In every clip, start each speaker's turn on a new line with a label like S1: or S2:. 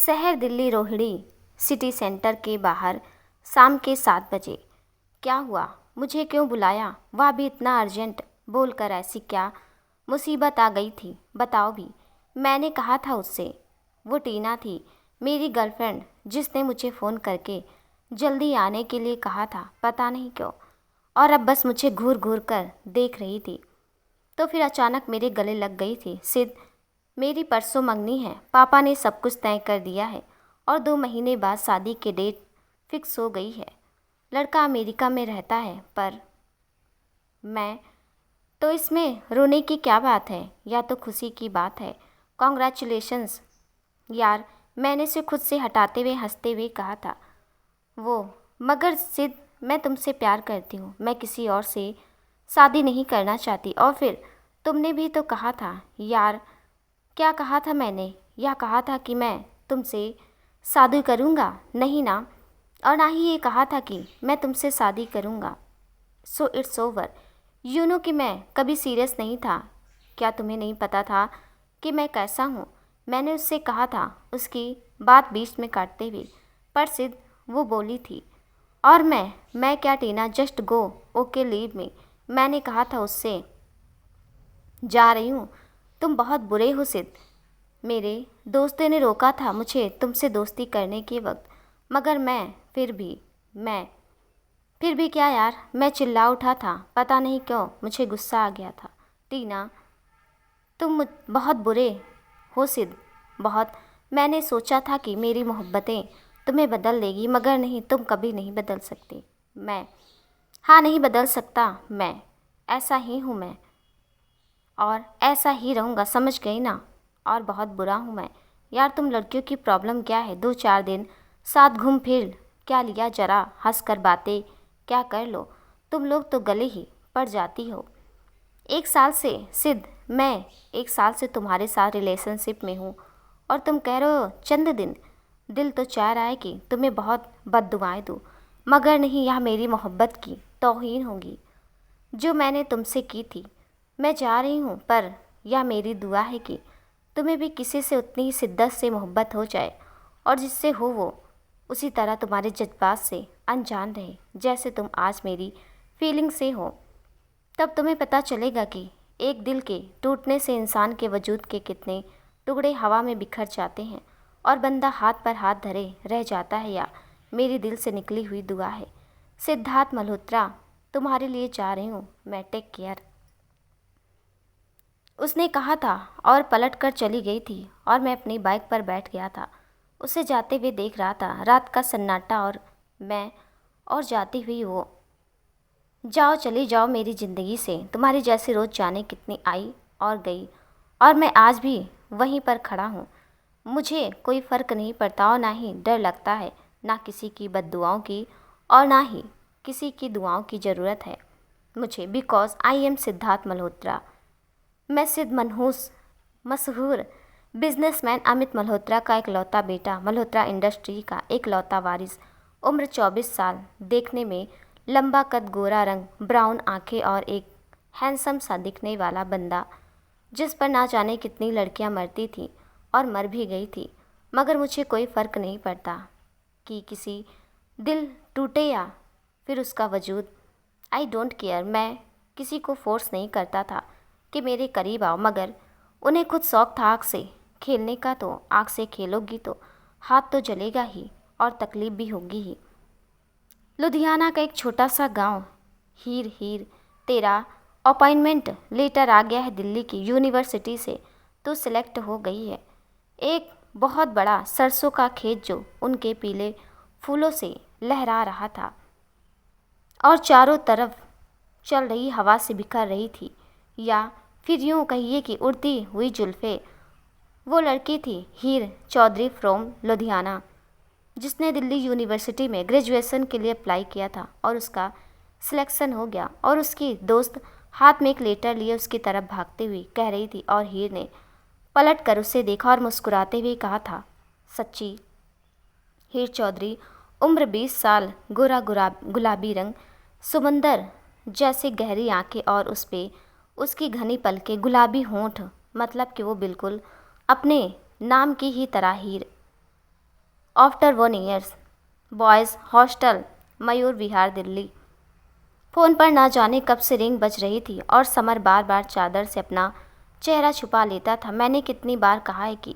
S1: शहर Delhi Rohini city centre के बाहर शाम के 7 बजे। क्या हुआ? मुझे क्यों बुलाया? वह भी इतना अर्जेंट? बोलकर ऐसी क्या मुसीबत आ गई थी? बताओ भी। मैंने कहा था उससे। वो टीना थी, मेरी गर्लफ्रेंड, जिसने मुझे फ़ोन करके जल्दी आने के लिए कहा था, पता नहीं क्यों। और अब बस मुझे घूर घूर कर देख रही थी। तो फिर अचानक मेरे गले लग गई थी। सिद्ध, मेरी परसों मंगनी है। पापा ने सब कुछ तय कर दिया है और 2 महीने बाद शादी की डेट फिक्स हो गई है। लड़का अमेरिका में रहता है, पर मैं तो इसमें रोने की क्या बात है? या तो खुशी की बात है। कॉन्ग्रेचुलेशंस यार, मैंने उसे खुद से हटाते हुए हंसते हुए कहा था। वो मगर सिद्ध, मैं तुमसे प्यार करती हूँ। मैं किसी और से शादी नहीं करना चाहती। और फिर तुमने भी तो कहा था यार। क्या कहा था मैंने? यह कहा था कि मैं तुमसे शादी करूँगा, नहीं ना? और ना ही ये कहा था कि मैं तुमसे शादी करूँगा। So it's over. You know कि मैं कभी सीरियस नहीं था। क्या तुम्हें नहीं पता था कि मैं कैसा हूँ? मैंने उससे कहा था, उसकी बात बीच में काटते हुए। पर सिद्ध, वो बोली थी। और मैं क्या Tina, just go, okay leave me. मैंने कहा था उससे, जा रही हूँ। तुम बहुत बुरे हो सिद्ध। मेरे दोस्तों ने रोका था मुझे तुमसे दोस्ती करने के वक्त, मगर मैं फिर भी क्या यार, मैं चिल्ला उठा था। पता नहीं क्यों मुझे गुस्सा आ गया था। टीना, तुम बहुत बुरे हो सिद्ध, बहुत। मैंने सोचा था कि मेरी मोहब्बतें तुम्हें बदल देगी, मगर नहीं, तुम कभी नहीं बदल सकती। मैं, हाँ, नहीं बदल सकता। मैं ऐसा ही हूँ मैं, और ऐसा ही रहूँगा, समझ गई ना? और बहुत बुरा हूँ मैं। यार, तुम लड़कियों की प्रॉब्लम क्या है? 2-4 दिन साथ घूम फिर क्या लिया? जरा हंस कर बातें क्या कर लो। तुम लोग तो गले ही पड़ जाती हो। 1 साल से सिद्ध, मैं 1 साल से तुम्हारे साथ रिलेशनशिप में हूँ, और तुम कह रहे हो चंद दिन। दिल तो चाह रहा है कि तुम्हें बहुत बद्दुआएं दूँ, मगर नहीं, यह मेरी मोहब्बत की तौहीन होगी जो मैंने तुमसे की थी। मैं जा रही हूँ, पर यह मेरी दुआ है कि तुम्हें भी किसी से उतनी ही शिद्दत से मोहब्बत हो जाए, और जिससे हो वो उसी तरह तुम्हारे जज्बात से अनजान रहे, जैसे तुम आज मेरी फीलिंग से हो। तब तुम्हें पता चलेगा कि एक दिल के टूटने से इंसान के वजूद के कितने टुकड़े हवा में बिखर जाते हैं, और बंदा हाथ पर हाथ धरे रह जाता है। या मेरी दिल से निकली हुई दुआ है। सिद्धार्थ मल्होत्रा, तुम्हारे लिए जा रही हूँ मैं। टेक केयर, उसने कहा था और पलट कर चली गई थी, और मैं अपनी बाइक पर बैठ गया था। उसे जाते हुए देख रहा था। रात का सन्नाटा और मैं, और जाती हुई वो। जाओ, चली जाओ मेरी ज़िंदगी से। तुम्हारी जैसी रोज़ जाने कितनी आई और गई, और मैं आज भी वहीं पर खड़ा हूँ। मुझे कोई फ़र्क नहीं पड़ता, और ना ही डर लगता है, ना किसी की बद्दुआओं की, और ना ही किसी की दुआओं की ज़रूरत है मुझे। Because I am Siddharth Malhotra. मैं सिद्ध मनहूस मशहूर बिजनेसमैन अमित मल्होत्रा का इकलौता बेटा, मल्होत्रा इंडस्ट्री का इकलौता वारिस। उम्र 24 साल, देखने में लंबा कद, गोरा रंग, ब्राउन आंखें, और एक हैंडसम सा दिखने वाला बंदा, जिस पर ना जाने कितनी लड़कियां मरती थीं और मर भी गई थी। मगर मुझे कोई फ़र्क नहीं पड़ता कि किसी दिल टूटे या फिर उसका वजूद। I don't care. मैं किसी को फोर्स नहीं करता था कि मेरे करीब आओ, मगर उन्हें खुद शौक था आग से खेलने का। तो आग से खेलोगी तो हाथ तो जलेगा ही, और तकलीफ़ भी होगी ही। लुधियाना का एक छोटा सा गांव। हीर, हीर, तेरा अपॉइंटमेंट लेटर आ गया है दिल्ली की यूनिवर्सिटी से। तो सिलेक्ट हो गई है। एक बहुत बड़ा सरसों का खेत जो उनके पीले फूलों से लहरा रहा था, और चारों तरफ चल रही हवा से बिखर रही थी। या फिर यूँ कहिए कि उड़ती हुई जुल्फ़े। वो लड़की थी हीर चौधरी फ्रॉम लुधियाना, जिसने दिल्ली यूनिवर्सिटी में ग्रेजुएशन के लिए अप्लाई किया था, और उसका सिलेक्शन हो गया। और उसकी दोस्त हाथ में एक लेटर लिए उसकी तरफ भागते हुए कह रही थी, और हीर ने पलट कर उसे देखा और मुस्कुराते हुए कहा था, सच्ची? हीर चौधरी, उम्र 20 साल, गोरा गुलाबी रंग, समंदर जैसे गहरी आंखें, और उस पे उसकी घनी पलकें, गुलाबी होंठ, मतलब कि वो बिल्कुल अपने नाम की ही तरह हीर। After 1 years, boys hostel, Mayur Vihar, Delhi. Phone पर ना जाने कब से रिंग बज रही थी और समर बार बार चादर से अपना चेहरा छुपा लेता था। मैंने कितनी बार कहा है कि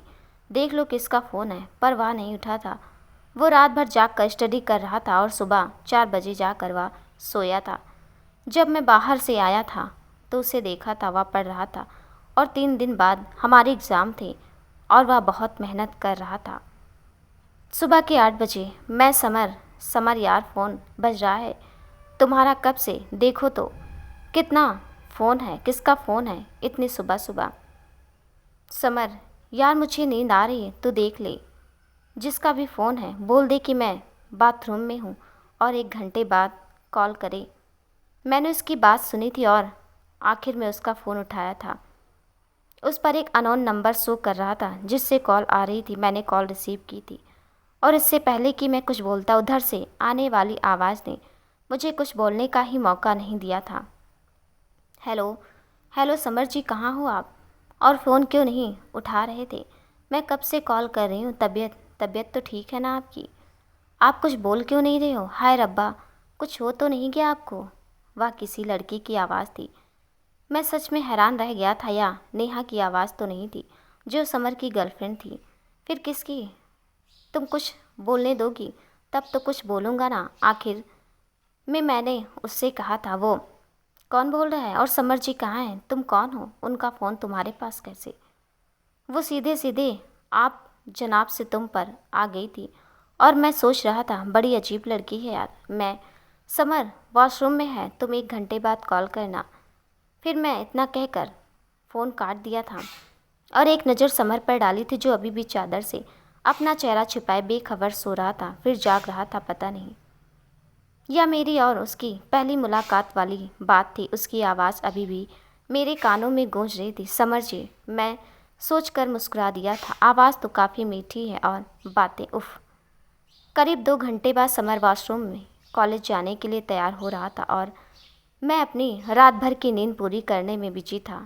S1: देख लो किसका फ़ोन है, पर वह नहीं उठा था। वो रात भर जाग कर स्टडी कर रहा था और सुबह 4 बजे जाकर वह सोया था। जब मैं बाहर से आया था तो उसे देखा था, वह पढ़ रहा था और 3 दिन बाद हमारे एग्ज़ाम थे और वह बहुत मेहनत कर रहा था। सुबह के 8 बजे मैं समर समर यार फ़ोन बज रहा है तुम्हारा कब से, देखो तो कितना फ़ोन है, किसका फ़ोन है इतनी सुबह सुबह। समर यार मुझे नींद आ रही है, तू देख ले, जिसका भी फ़ोन है बोल दे कि मैं बाथरूम में हूँ और 1 घंटे बाद कॉल करे। मैंने उसकी बात सुनी थी और आखिर में उसका फ़ोन उठाया था। उस पर एक अननोन नंबर शो कर रहा था जिससे कॉल आ रही थी। मैंने कॉल रिसीव की थी और इससे पहले कि मैं कुछ बोलता उधर से आने वाली आवाज़ ने मुझे कुछ बोलने का ही मौका नहीं दिया था। हेलो, हेलो समर जी, कहाँ हो आप? और फ़ोन क्यों नहीं उठा रहे थे? मैं कब से कॉल कर रही हूँ। तबीयत तो ठीक है ना आपकी? आप कुछ बोल क्यों नहीं रहे हो? हाय रब्बा, कुछ हो तो नहीं गया आपको? वह किसी लड़की की आवाज़ थी। मैं सच में हैरान रह गया था, या नेहा की आवाज़ तो नहीं थी जो समर की गर्लफ्रेंड थी। फिर किसकी? तुम कुछ बोलने दोगी तब तो कुछ बोलूँगा ना। आखिर में मैंने उससे कहा था। वो कौन बोल रहा है? और समर जी कहाँ हैं? तुम कौन हो? उनका फ़ोन तुम्हारे पास कैसे? वो सीधे सीधे आप जनाब से तुम पर आ गई थी और मैं सोच रहा था बड़ी अजीब लड़की है यार। मैं समर वॉशरूम में है, तुम 1 घंटे बाद कॉल करना। फिर मैं इतना कहकर फ़ोन काट दिया था और एक नज़र समर पर डाली थी जो अभी भी चादर से अपना चेहरा छुपाए बेखबर सो रहा था, फिर जाग रहा था पता नहीं। यह मेरी और उसकी पहली मुलाकात वाली बात थी। उसकी आवाज़ अभी भी मेरे कानों में गूंज रही थी। समर जी, मैं सोचकर मुस्कुरा दिया था। आवाज़ तो काफ़ी मीठी है और बातें उफ। करीब 2 घंटे बाद समर वॉशरूम में कॉलेज जाने के लिए तैयार हो रहा था और मैं अपनी रात भर की नींद पूरी करने में बिजी था।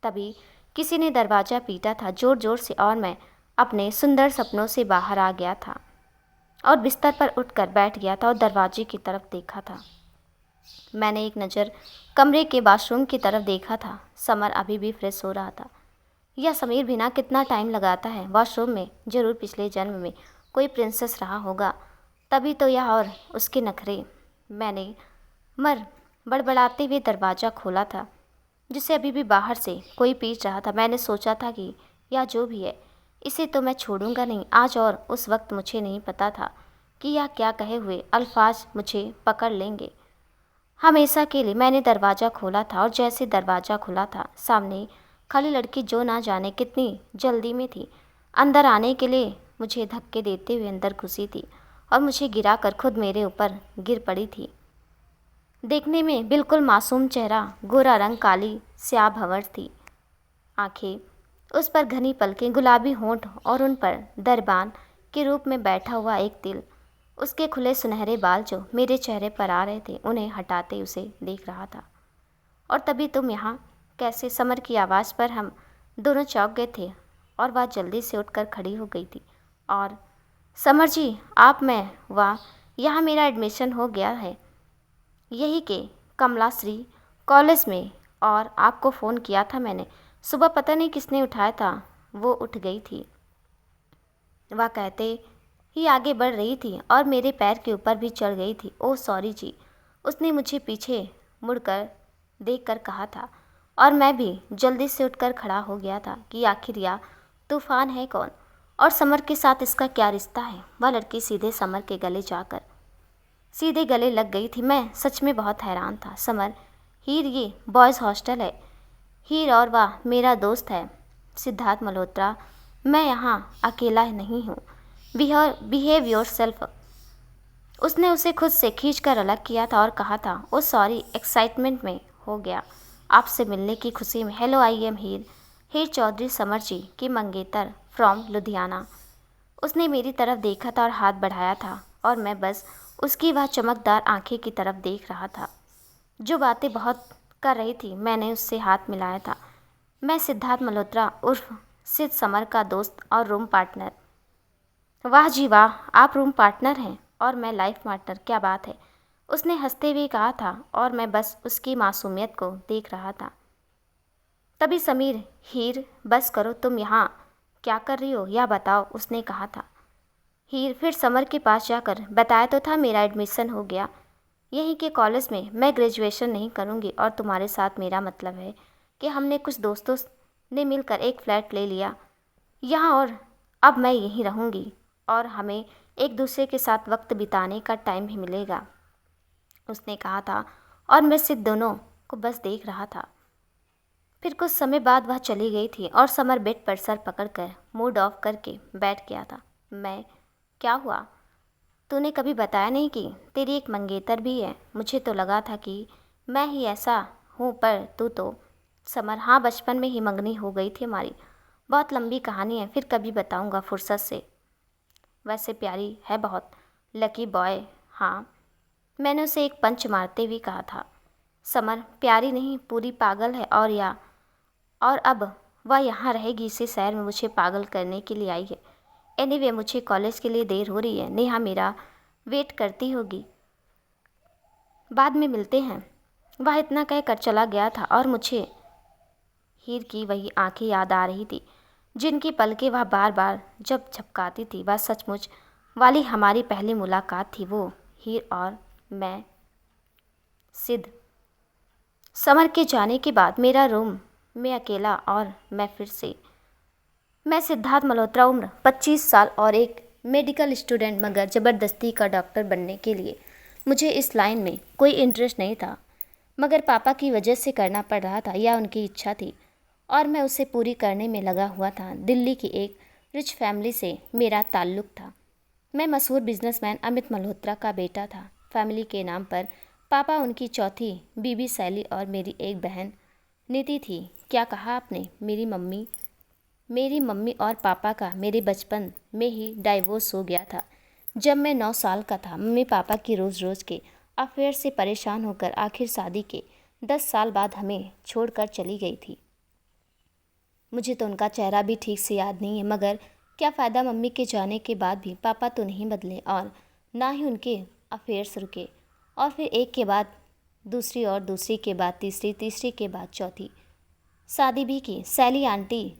S1: तभी किसी ने दरवाज़ा पीटा था ज़ोर ज़ोर से और मैं अपने सुंदर सपनों से बाहर आ गया था और बिस्तर पर उठकर बैठ गया था और दरवाजे की तरफ देखा था। मैंने एक नज़र कमरे के बाथरूम की तरफ देखा था। समर अभी भी फ्रेश हो रहा था। यह समीर बिना कितना टाइम लगाता है वॉशरूम में, ज़रूर पिछले जन्म में कोई प्रिंसेस रहा होगा, तभी तो यह और उसके नखरे। मैंने मर बड़बड़ाते हुए दरवाज़ा खोला था जिसे अभी भी बाहर से कोई पीट रहा था। मैंने सोचा था कि यह जो भी है इसे तो मैं छोड़ूंगा नहीं आज, और उस वक्त मुझे नहीं पता था कि यह क्या कहे हुए अल्फाज मुझे पकड़ लेंगे हमेशा के लिए। मैंने दरवाज़ा खोला था और जैसे दरवाज़ा खुला था सामने खड़ी लड़की जो ना जाने कितनी जल्दी में थी अंदर आने के लिए मुझे धक्के देते हुए अंदर घुसी थी और मुझे गिरा कर खुद मेरे ऊपर गिर पड़ी थी। देखने में बिल्कुल मासूम चेहरा, गोरा रंग, काली स्याह भंवर थी आंखें, उस पर घनी पलकें, गुलाबी होंठ और उन पर दरबान के रूप में बैठा हुआ एक तिल। उसके खुले सुनहरे बाल जो मेरे चेहरे पर आ रहे थे उन्हें हटाते उसे देख रहा था। और तभी तुम यहाँ कैसे? समर की आवाज़ पर हम दोनों चौंक गए थे और वह जल्दी से उठकर खड़ी हो गई थी। और समर जी आप? मैं वाह, यहाँ मेरा एडमिशन हो गया है यही के कमलाश्री कॉलेज में, और आपको फ़ोन किया था मैंने सुबह, पता नहीं किसने उठाया था। वो उठ गई थी, वह कहते ही आगे बढ़ रही थी और मेरे पैर के ऊपर भी चढ़ गई थी। ओह सॉरी जी, उसने मुझे पीछे मुड़कर देखकर कहा था और मैं भी जल्दी से उठकर खड़ा हो गया था कि आखिर यह तूफ़ान है कौन और समर के साथ इसका क्या रिश्ता है। वह लड़की सीधे समर के गले जाकर सीधे गले लग गई थी। मैं सच में बहुत हैरान था। समर, हीर ये बॉयज़ हॉस्टल है, हीर और वह मेरा दोस्त है सिद्धार्थ मल्होत्रा। मैं यहाँ अकेला नहीं हूँ। Behave your self. उसने उसे खुद से खींच कर अलग किया था और कहा था ओ सॉरी, एक्साइटमेंट में हो गया आपसे मिलने की खुशी में। Hello, I am Heer, Heer Chaudhary, Samar ji की मंगेतर फ्रॉम लुधियाना। उसने मेरी तरफ देखा था और हाथ बढ़ाया था और मैं बस उसकी वह चमकदार आंखें की तरफ देख रहा था जो बातें बहुत कर रही थी। मैंने उससे हाथ मिलाया था। मैं सिद्धार्थ मल्होत्रा उर्फ सिद्ध, समर का दोस्त और रूम पार्टनर। वाह जी वाह, आप रूम पार्टनर हैं और मैं लाइफ पार्टनर, क्या बात है। उसने हंसते हुए कहा था और मैं बस उसकी मासूमियत को देख रहा था। तभी समीर, हीर बस करो, तुम यहाँ क्या कर रही हो यह बताओ, उसने कहा था। हीर फिर समर के पास जाकर बताया तो था मेरा एडमिशन हो गया यहीं के कॉलेज में। मैं ग्रेजुएशन नहीं करूँगी और तुम्हारे साथ मेरा मतलब है कि हमने कुछ दोस्तों ने मिलकर एक फ्लैट ले लिया यहाँ और अब मैं यहीं रहूँगी और हमें एक दूसरे के साथ वक्त बिताने का टाइम भी मिलेगा, उसने कहा था। और मैं सिर्फ दोनों को बस देख रहा था। फिर कुछ समय बाद वह चली गई थी और समर बेड पर सर पकड़कर मूड ऑफ करके बैठ गया था। मैं, क्या हुआ? तूने कभी बताया नहीं कि तेरी एक मंगेतर भी है। मुझे तो लगा था कि मैं ही ऐसा हूँ, पर तू तो। समर, हाँ, बचपन में ही मंगनी हो गई थी हमारी। बहुत लंबी कहानी है, फिर कभी बताऊँगा फुर्सत से। वैसे प्यारी है बहुत, लकी बॉय। हाँ, मैंने उसे एक पंच मारते हुए कहा था। समर, प्यारी नहीं, पूरी पागल है। और अब वह यहाँ रहेगी, इसी शहर में मुझे पागल करने के लिए आई है। एनीवे, मुझे कॉलेज के लिए देर हो रही है। नेहा मेरा वेट करती होगी, बाद में मिलते हैं। वह इतना कहकर चला गया था और मुझे हीर की वही आंखें याद आ रही थी जिनकी पलकें वह बार बार जब झपकाती थी। वह सचमुच वाली हमारी पहली मुलाकात थी, वो हीर और मैं। सिद्ध, समर के जाने के बाद मेरा रूम में अकेला और मैं सिद्धार्थ मल्होत्रा, उम्र 25 साल और एक मेडिकल स्टूडेंट, मगर ज़बरदस्ती का डॉक्टर बनने के लिए मुझे इस लाइन में कोई इंटरेस्ट नहीं था, मगर पापा की वजह से करना पड़ रहा था, या उनकी इच्छा थी और मैं उसे पूरी करने में लगा हुआ था। दिल्ली की एक रिच फैमिली से मेरा ताल्लुक़ था। मैं मशहूर बिजनेसमैन अमित मल्होत्रा का बेटा था। फैमिली के नाम पर पापा, उनकी चौथी बीबी शैली और मेरी एक बहन नीति थी। क्या कहा आपने? मेरी मम्मी और पापा का मेरे बचपन में ही डाइवोर्स हो गया था। जब मैं 9 साल का था, मम्मी पापा की रोज़ रोज़ के अफेयर से परेशान होकर आखिर शादी के 10 साल बाद हमें छोड़कर चली गई थी। मुझे तो उनका चेहरा भी ठीक से याद नहीं है, मगर क्या फ़ायदा, मम्मी के जाने के बाद भी पापा तो नहीं बदले और ना ही उनके अफेयर्स रुके। और फिर एक के बाद दूसरी और दूसरी के बाद तीसरी, तीसरी के बाद चौथी शादी भी की। सैली आंटी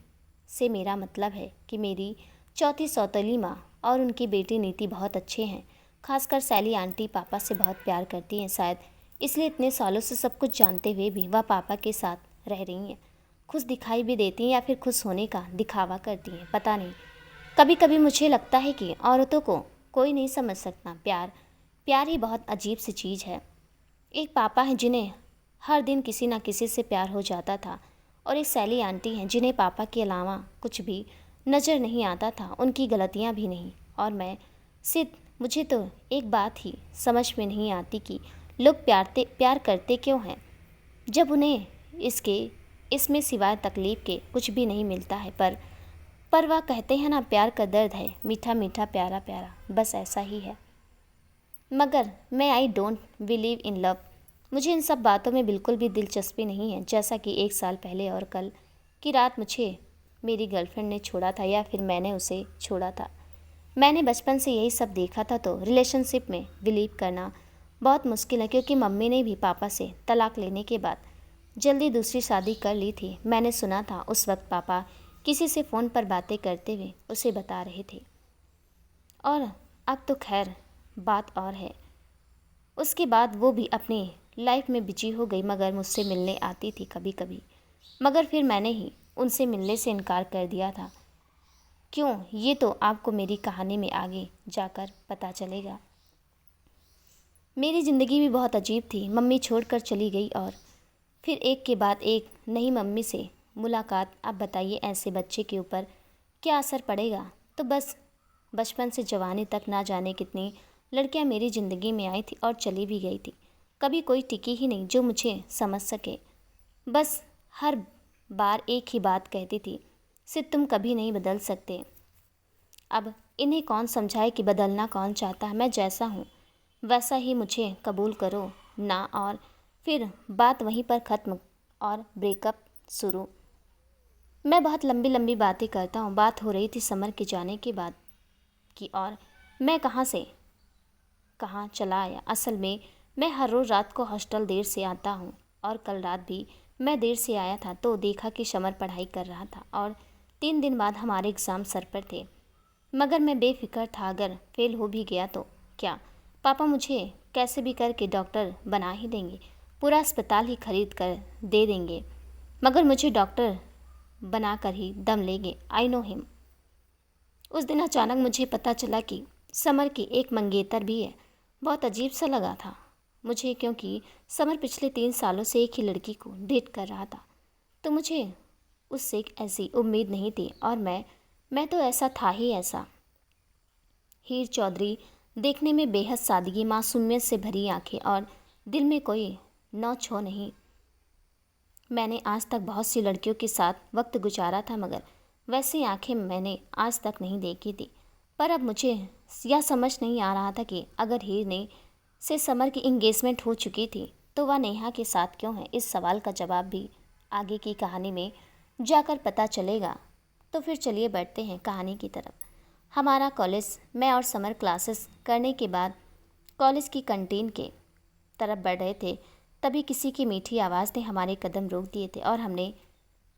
S1: से मेरा मतलब है कि मेरी चौथी सौतेली माँ और उनकी बेटी नीति बहुत अच्छे हैं। खासकर सैली आंटी पापा से बहुत प्यार करती हैं, शायद इसलिए इतने सालों से सब कुछ जानते हुए भी वह पापा के साथ रह रही हैं। खुश दिखाई भी देती हैं या फिर खुश होने का दिखावा करती हैं, पता नहीं। कभी कभी मुझे लगता है कि औरतों को कोई नहीं समझ सकता। प्यार ही बहुत अजीब सी चीज़ है। एक पापा हैं जिन्हें हर दिन किसी ना किसी से प्यार हो जाता था, और एक सैली आंटी हैं जिन्हें पापा के अलावा कुछ भी नज़र नहीं आता था, उनकी गलतियां भी नहीं। और मैं सिद्ध, मुझे तो एक बात ही समझ में नहीं आती कि लोग प्यार करते क्यों हैं, जब उन्हें इसमें सिवाय तकलीफ़ के कुछ भी नहीं मिलता है। पर वह कहते हैं ना, प्यार का दर्द है मीठा मीठा प्यारा प्यारा, बस ऐसा ही है। मगर I don't believe in love. मुझे इन सब बातों में बिल्कुल भी दिलचस्पी नहीं है। जैसा कि 1 साल पहले और कल की रात मुझे मेरी गर्लफ्रेंड ने छोड़ा था, या फिर मैंने उसे छोड़ा था। मैंने बचपन से यही सब देखा था, तो रिलेशनशिप में बिलीव करना बहुत मुश्किल है, क्योंकि मम्मी ने भी पापा से तलाक लेने के बाद जल्दी दूसरी शादी कर ली थी। मैंने सुना था उस वक्त पापा किसी से फ़ोन पर बातें करते हुए उसे बता रहे थे। और अब तो खैर बात और है। उसके बाद वो भी अपनी लाइफ में बिजी हो गई, मगर मुझसे मिलने आती थी कभी कभी। मगर फिर मैंने ही उनसे मिलने से इनकार कर दिया था। क्यों, ये तो आपको मेरी कहानी में आगे जाकर पता चलेगा। मेरी ज़िंदगी भी बहुत अजीब थी। मम्मी छोड़कर चली गई और फिर एक के बाद एक नई मम्मी से मुलाकात। अब बताइए, ऐसे बच्चे के ऊपर क्या असर पड़ेगा। तो बस बचपन से जवानी तक ना जाने कितनी लड़कियां मेरी ज़िंदगी में आई थी और चली भी गई थी। कभी कोई टिकी ही नहीं जो मुझे समझ सके। बस हर बार एक ही बात कहती थी, सिर्फ तुम कभी नहीं बदल सकते। अब इन्हें कौन समझाए कि बदलना कौन चाहता है। मैं जैसा हूँ वैसा ही मुझे कबूल करो ना। और फिर बात वहीं पर ख़त्म और ब्रेकअप शुरू। मैं बहुत लंबी लंबी बातें करता हूँ। बात हो रही थी समर के जाने के बाद। की और मैं कहाँ से कहाँ चला आया। असल में मैं हर रोज़ रात को हॉस्टल देर से आता हूँ और कल रात भी मैं देर से आया था तो देखा कि समर पढ़ाई कर रहा था और 3 दिन बाद हमारे एग्ज़ाम सर पर थे। मगर मैं बेफिक्र था, अगर फेल हो भी गया तो क्या, पापा मुझे कैसे भी करके डॉक्टर बना ही देंगे, पूरा अस्पताल ही खरीद कर दे देंगे, मगर मुझे डॉक्टर बना कर ही दम लेंगे। I know him. उस दिन अचानक मुझे पता चला कि समर की एक मंगेतर भी है। बहुत अजीब सा लगा था मुझे, क्योंकि समर पिछले 3 सालों से एक ही लड़की को डेट कर रहा था, तो मुझे उससे एक ऐसी उम्मीद नहीं थी। और मैं तो ऐसा था ही ऐसा। हीर चौधरी देखने में बेहद सादगी, मासूमियत से भरी आंखें और दिल में कोई नौ छो नहीं। मैंने आज तक बहुत सी लड़कियों के साथ वक्त गुजारा था, मगर वैसी आंखें मैंने आज तक नहीं देखी थी। पर अब मुझे यह समझ नहीं आ रहा था कि अगर हीर ने से समर की इंगेजमेंट हो चुकी थी तो वह नेहा के साथ क्यों है। इस सवाल का जवाब भी आगे की कहानी में जाकर पता चलेगा। तो फिर चलिए बढ़ते हैं कहानी की तरफ। हमारा कॉलेज, मैं और समर क्लासेस करने के बाद कॉलेज की कैंटीन के तरफ बढ़ रहे थे, तभी किसी की मीठी आवाज़ ने हमारे कदम रोक दिए थे और हमने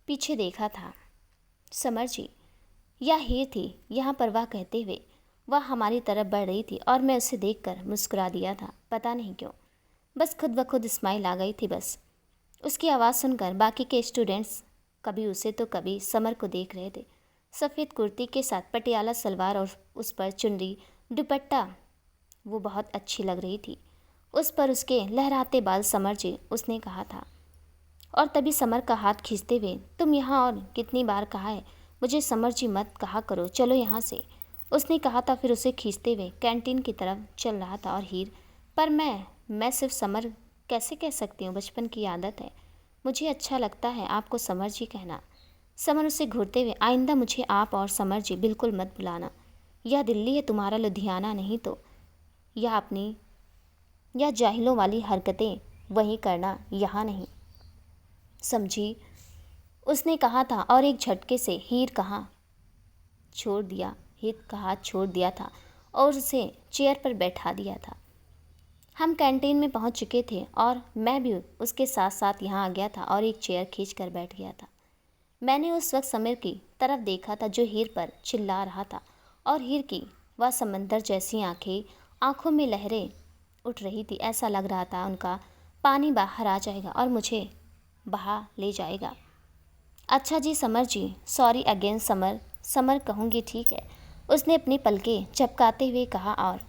S1: पीछे देखा था। समर जी, यह हीर थी यहाँ पर, वह कहते हुए वह हमारी तरफ बढ़ रही थी और मैं उसे देखकर मुस्कुरा दिया था। पता नहीं क्यों, बस खुद ब खुद स्माइल आ गई थी। बस उसकी आवाज़ सुनकर बाकी के स्टूडेंट्स कभी उसे तो कभी समर को देख रहे थे। सफ़ेद कुर्ती के साथ पटियाला सलवार और उस पर चुनरी दुपट्टा, वो बहुत अच्छी लग रही थी। उस पर उसके लहराते बाल। समर जी, उसने कहा था। और तभी समर का हाथ खींचते हुए, तुम यहाँ और कितनी बार कहा है मुझे समर जी मत कहा करो, चलो यहाँ से, उसने कहा था। फिर उसे खींचते हुए कैंटीन की तरफ चल रहा था। और हीर, पर मैं सिर्फ समर कैसे कह सकती हूँ, बचपन की आदत है, मुझे अच्छा लगता है आपको समर जी कहना। समर उसे घूरते हुए, आइंदा मुझे आप और समर जी बिल्कुल मत बुलाना। यह दिल्ली है, तुम्हारा लुधियाना नहीं। तो यह अपनी या जाहिलों वाली हरकतें वहीं करना, यहाँ नहीं, समझी, उसने कहा था। और एक झटके से हीर का हाथ छोड़ दिया था और उसे चेयर पर बैठा दिया था। हम कैंटीन में पहुंच चुके थे और मैं भी उसके साथ साथ यहाँ आ गया था और एक चेयर खींच कर बैठ गया था। मैंने उस वक्त समर की तरफ देखा था जो हीर पर चिल्ला रहा था, और हीर की वह समंदर जैसी आंखों में लहरें उठ रही थी। ऐसा लग रहा था उनका पानी बाहर आ जाएगा और मुझे बहा ले जाएगा। अच्छा जी समर जी, सॉरी अगेन समर, समर कहूँगी ठीक है, उसने अपनी पलकें झपकाते हुए कहा। और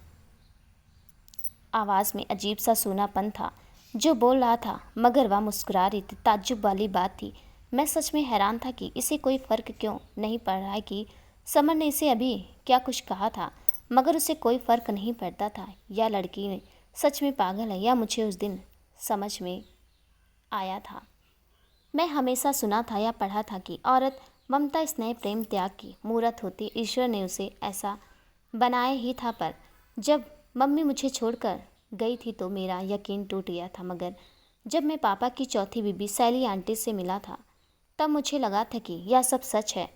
S1: आवाज़ में अजीब सा सूनापन था। जो बोल रहा था मगर वह मुस्कुरा रही थी, ताज्जुब वाली बात थी। मैं सच में हैरान था कि इसे कोई फ़र्क क्यों नहीं पड़ रहा है कि समर ने इसे अभी क्या कुछ कहा था, मगर उसे कोई फ़र्क नहीं पड़ता था। यह लड़की में सच में पागल है, या मुझे उस दिन समझ में आया था। मैं हमेशा सुना था या पढ़ा था कि औरत ममता, स्नेह, प्रेम, त्याग की मूरत होती। ईश्वर ने उसे ऐसा बनाया ही था। पर जब मम्मी मुझे छोड़कर गई थी तो मेरा यकीन टूट गया था। मगर जब मैं पापा की चौथी बीबी सैली आंटी से मिला था तब मुझे लगा था कि यह सब सच है।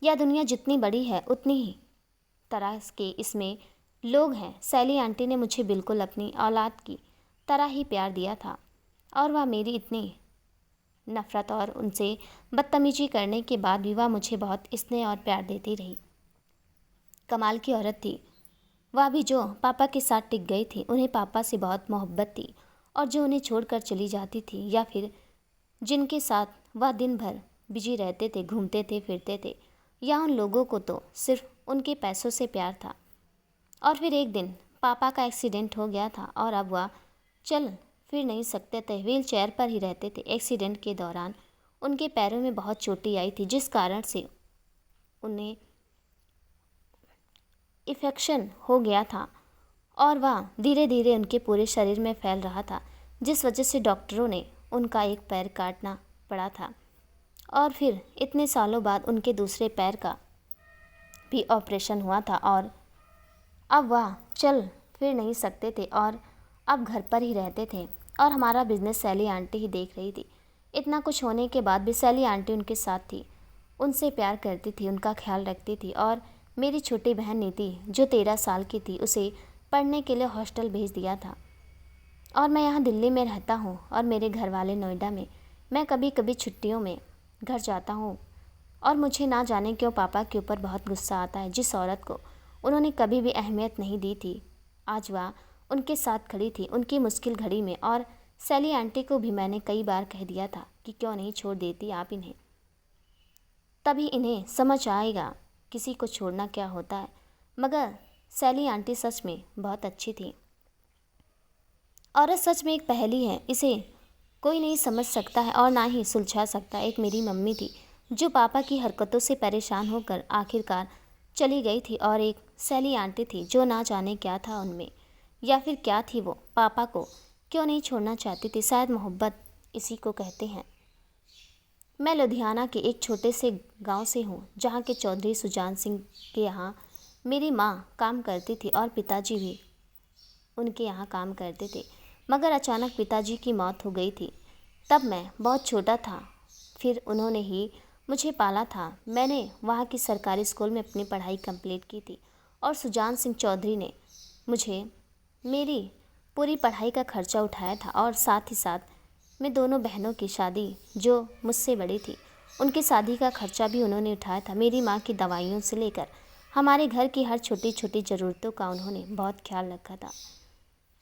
S1: यह दुनिया जितनी बड़ी है उतनी ही तरह के इसमें लोग हैं। सैली आंटी ने मुझे बिल्कुल अपनी औलाद की तरह ही प्यार दिया था, और वह मेरी इतनी नफ़रत और उनसे बदतमीजी करने के बाद भी वह मुझे बहुत स्नेह और प्यार देती रही। कमाल की औरत थी वह भी, जो पापा के साथ टिक गई थी। उन्हें पापा से बहुत मोहब्बत थी, और जो उन्हें छोड़कर चली जाती थी या फिर जिनके साथ वह दिन भर बिजी रहते थे, घूमते थे, फिरते थे, या उन लोगों को तो सिर्फ उनके पैसों से प्यार था। और फिर एक दिन पापा का एक्सीडेंट हो गया था और अब वह चल फिर नहीं सकते थे, व्हील चेयर पर ही रहते थे। एक्सीडेंट के दौरान उनके पैरों में बहुत चोटें आई थी, जिस कारण से उन्हें इन्फेक्शन हो गया था और वह धीरे धीरे उनके पूरे शरीर में फैल रहा था, जिस वजह से डॉक्टरों ने उनका एक पैर काटना पड़ा था। और फिर इतने सालों बाद उनके दूसरे पैर का भी ऑपरेशन हुआ था, और अब वह चल फिर नहीं सकते थे और अब घर पर ही रहते थे। और हमारा बिजनेस सैली आंटी ही देख रही थी। इतना कुछ होने के बाद भी सैली आंटी उनके साथ थी, उनसे प्यार करती थी, उनका ख्याल रखती थी। और मेरी छोटी बहन नीति जो 13 साल की थी, उसे पढ़ने के लिए हॉस्टल भेज दिया था। और मैं यहाँ दिल्ली में रहता हूँ और मेरे घर वाले नोएडा में। मैं कभी कभी छुट्टियों में घर जाता हूँ और मुझे ना जाने क्यों पापा के ऊपर बहुत गुस्सा आता है। जिस औरत को उन्होंने कभी भी अहमियत नहीं दी थी, आज वह उनके साथ खड़ी थी उनकी मुश्किल घड़ी में। और सैली आंटी को भी मैंने कई बार कह दिया था कि क्यों नहीं छोड़ देती आप इन्हें, तभी इन्हें समझ आएगा किसी को छोड़ना क्या होता है। मगर सैली आंटी सच में बहुत अच्छी थी। औरत सच में एक पहेली है, इसे कोई नहीं समझ सकता है और ना ही सुलझा सकता। एक मेरी मम्मी थी जो पापा की हरकतों से परेशान होकर आखिरकार चली गई थी, और एक सैली आंटी थी जो ना जाने क्या था उनमें, या फिर क्या थी वो पापा को क्यों नहीं छोड़ना चाहती थी। शायद मोहब्बत इसी को कहते हैं। मैं लुधियाना के एक छोटे से गांव से हूँ जहाँ के चौधरी सुजान सिंह के यहाँ मेरी माँ काम करती थी और पिताजी भी उनके यहाँ काम करते थे। मगर अचानक पिताजी की मौत हो गई थी। तब मैं बहुत छोटा था, फिर उन्होंने ही मुझे पाला था। मैंने वहाँ की सरकारी स्कूल में अपनी पढ़ाई कंप्लीट की थी और सुजान सिंह चौधरी ने मुझे मेरी पूरी पढ़ाई का खर्चा उठाया था, और साथ ही साथ मैं दोनों बहनों की शादी जो मुझसे बड़ी थी उनकी शादी का खर्चा भी उन्होंने उठाया था। मेरी माँ की दवाइयों से लेकर हमारे घर की हर छोटी छोटी ज़रूरतों का उन्होंने बहुत ख्याल रखा था।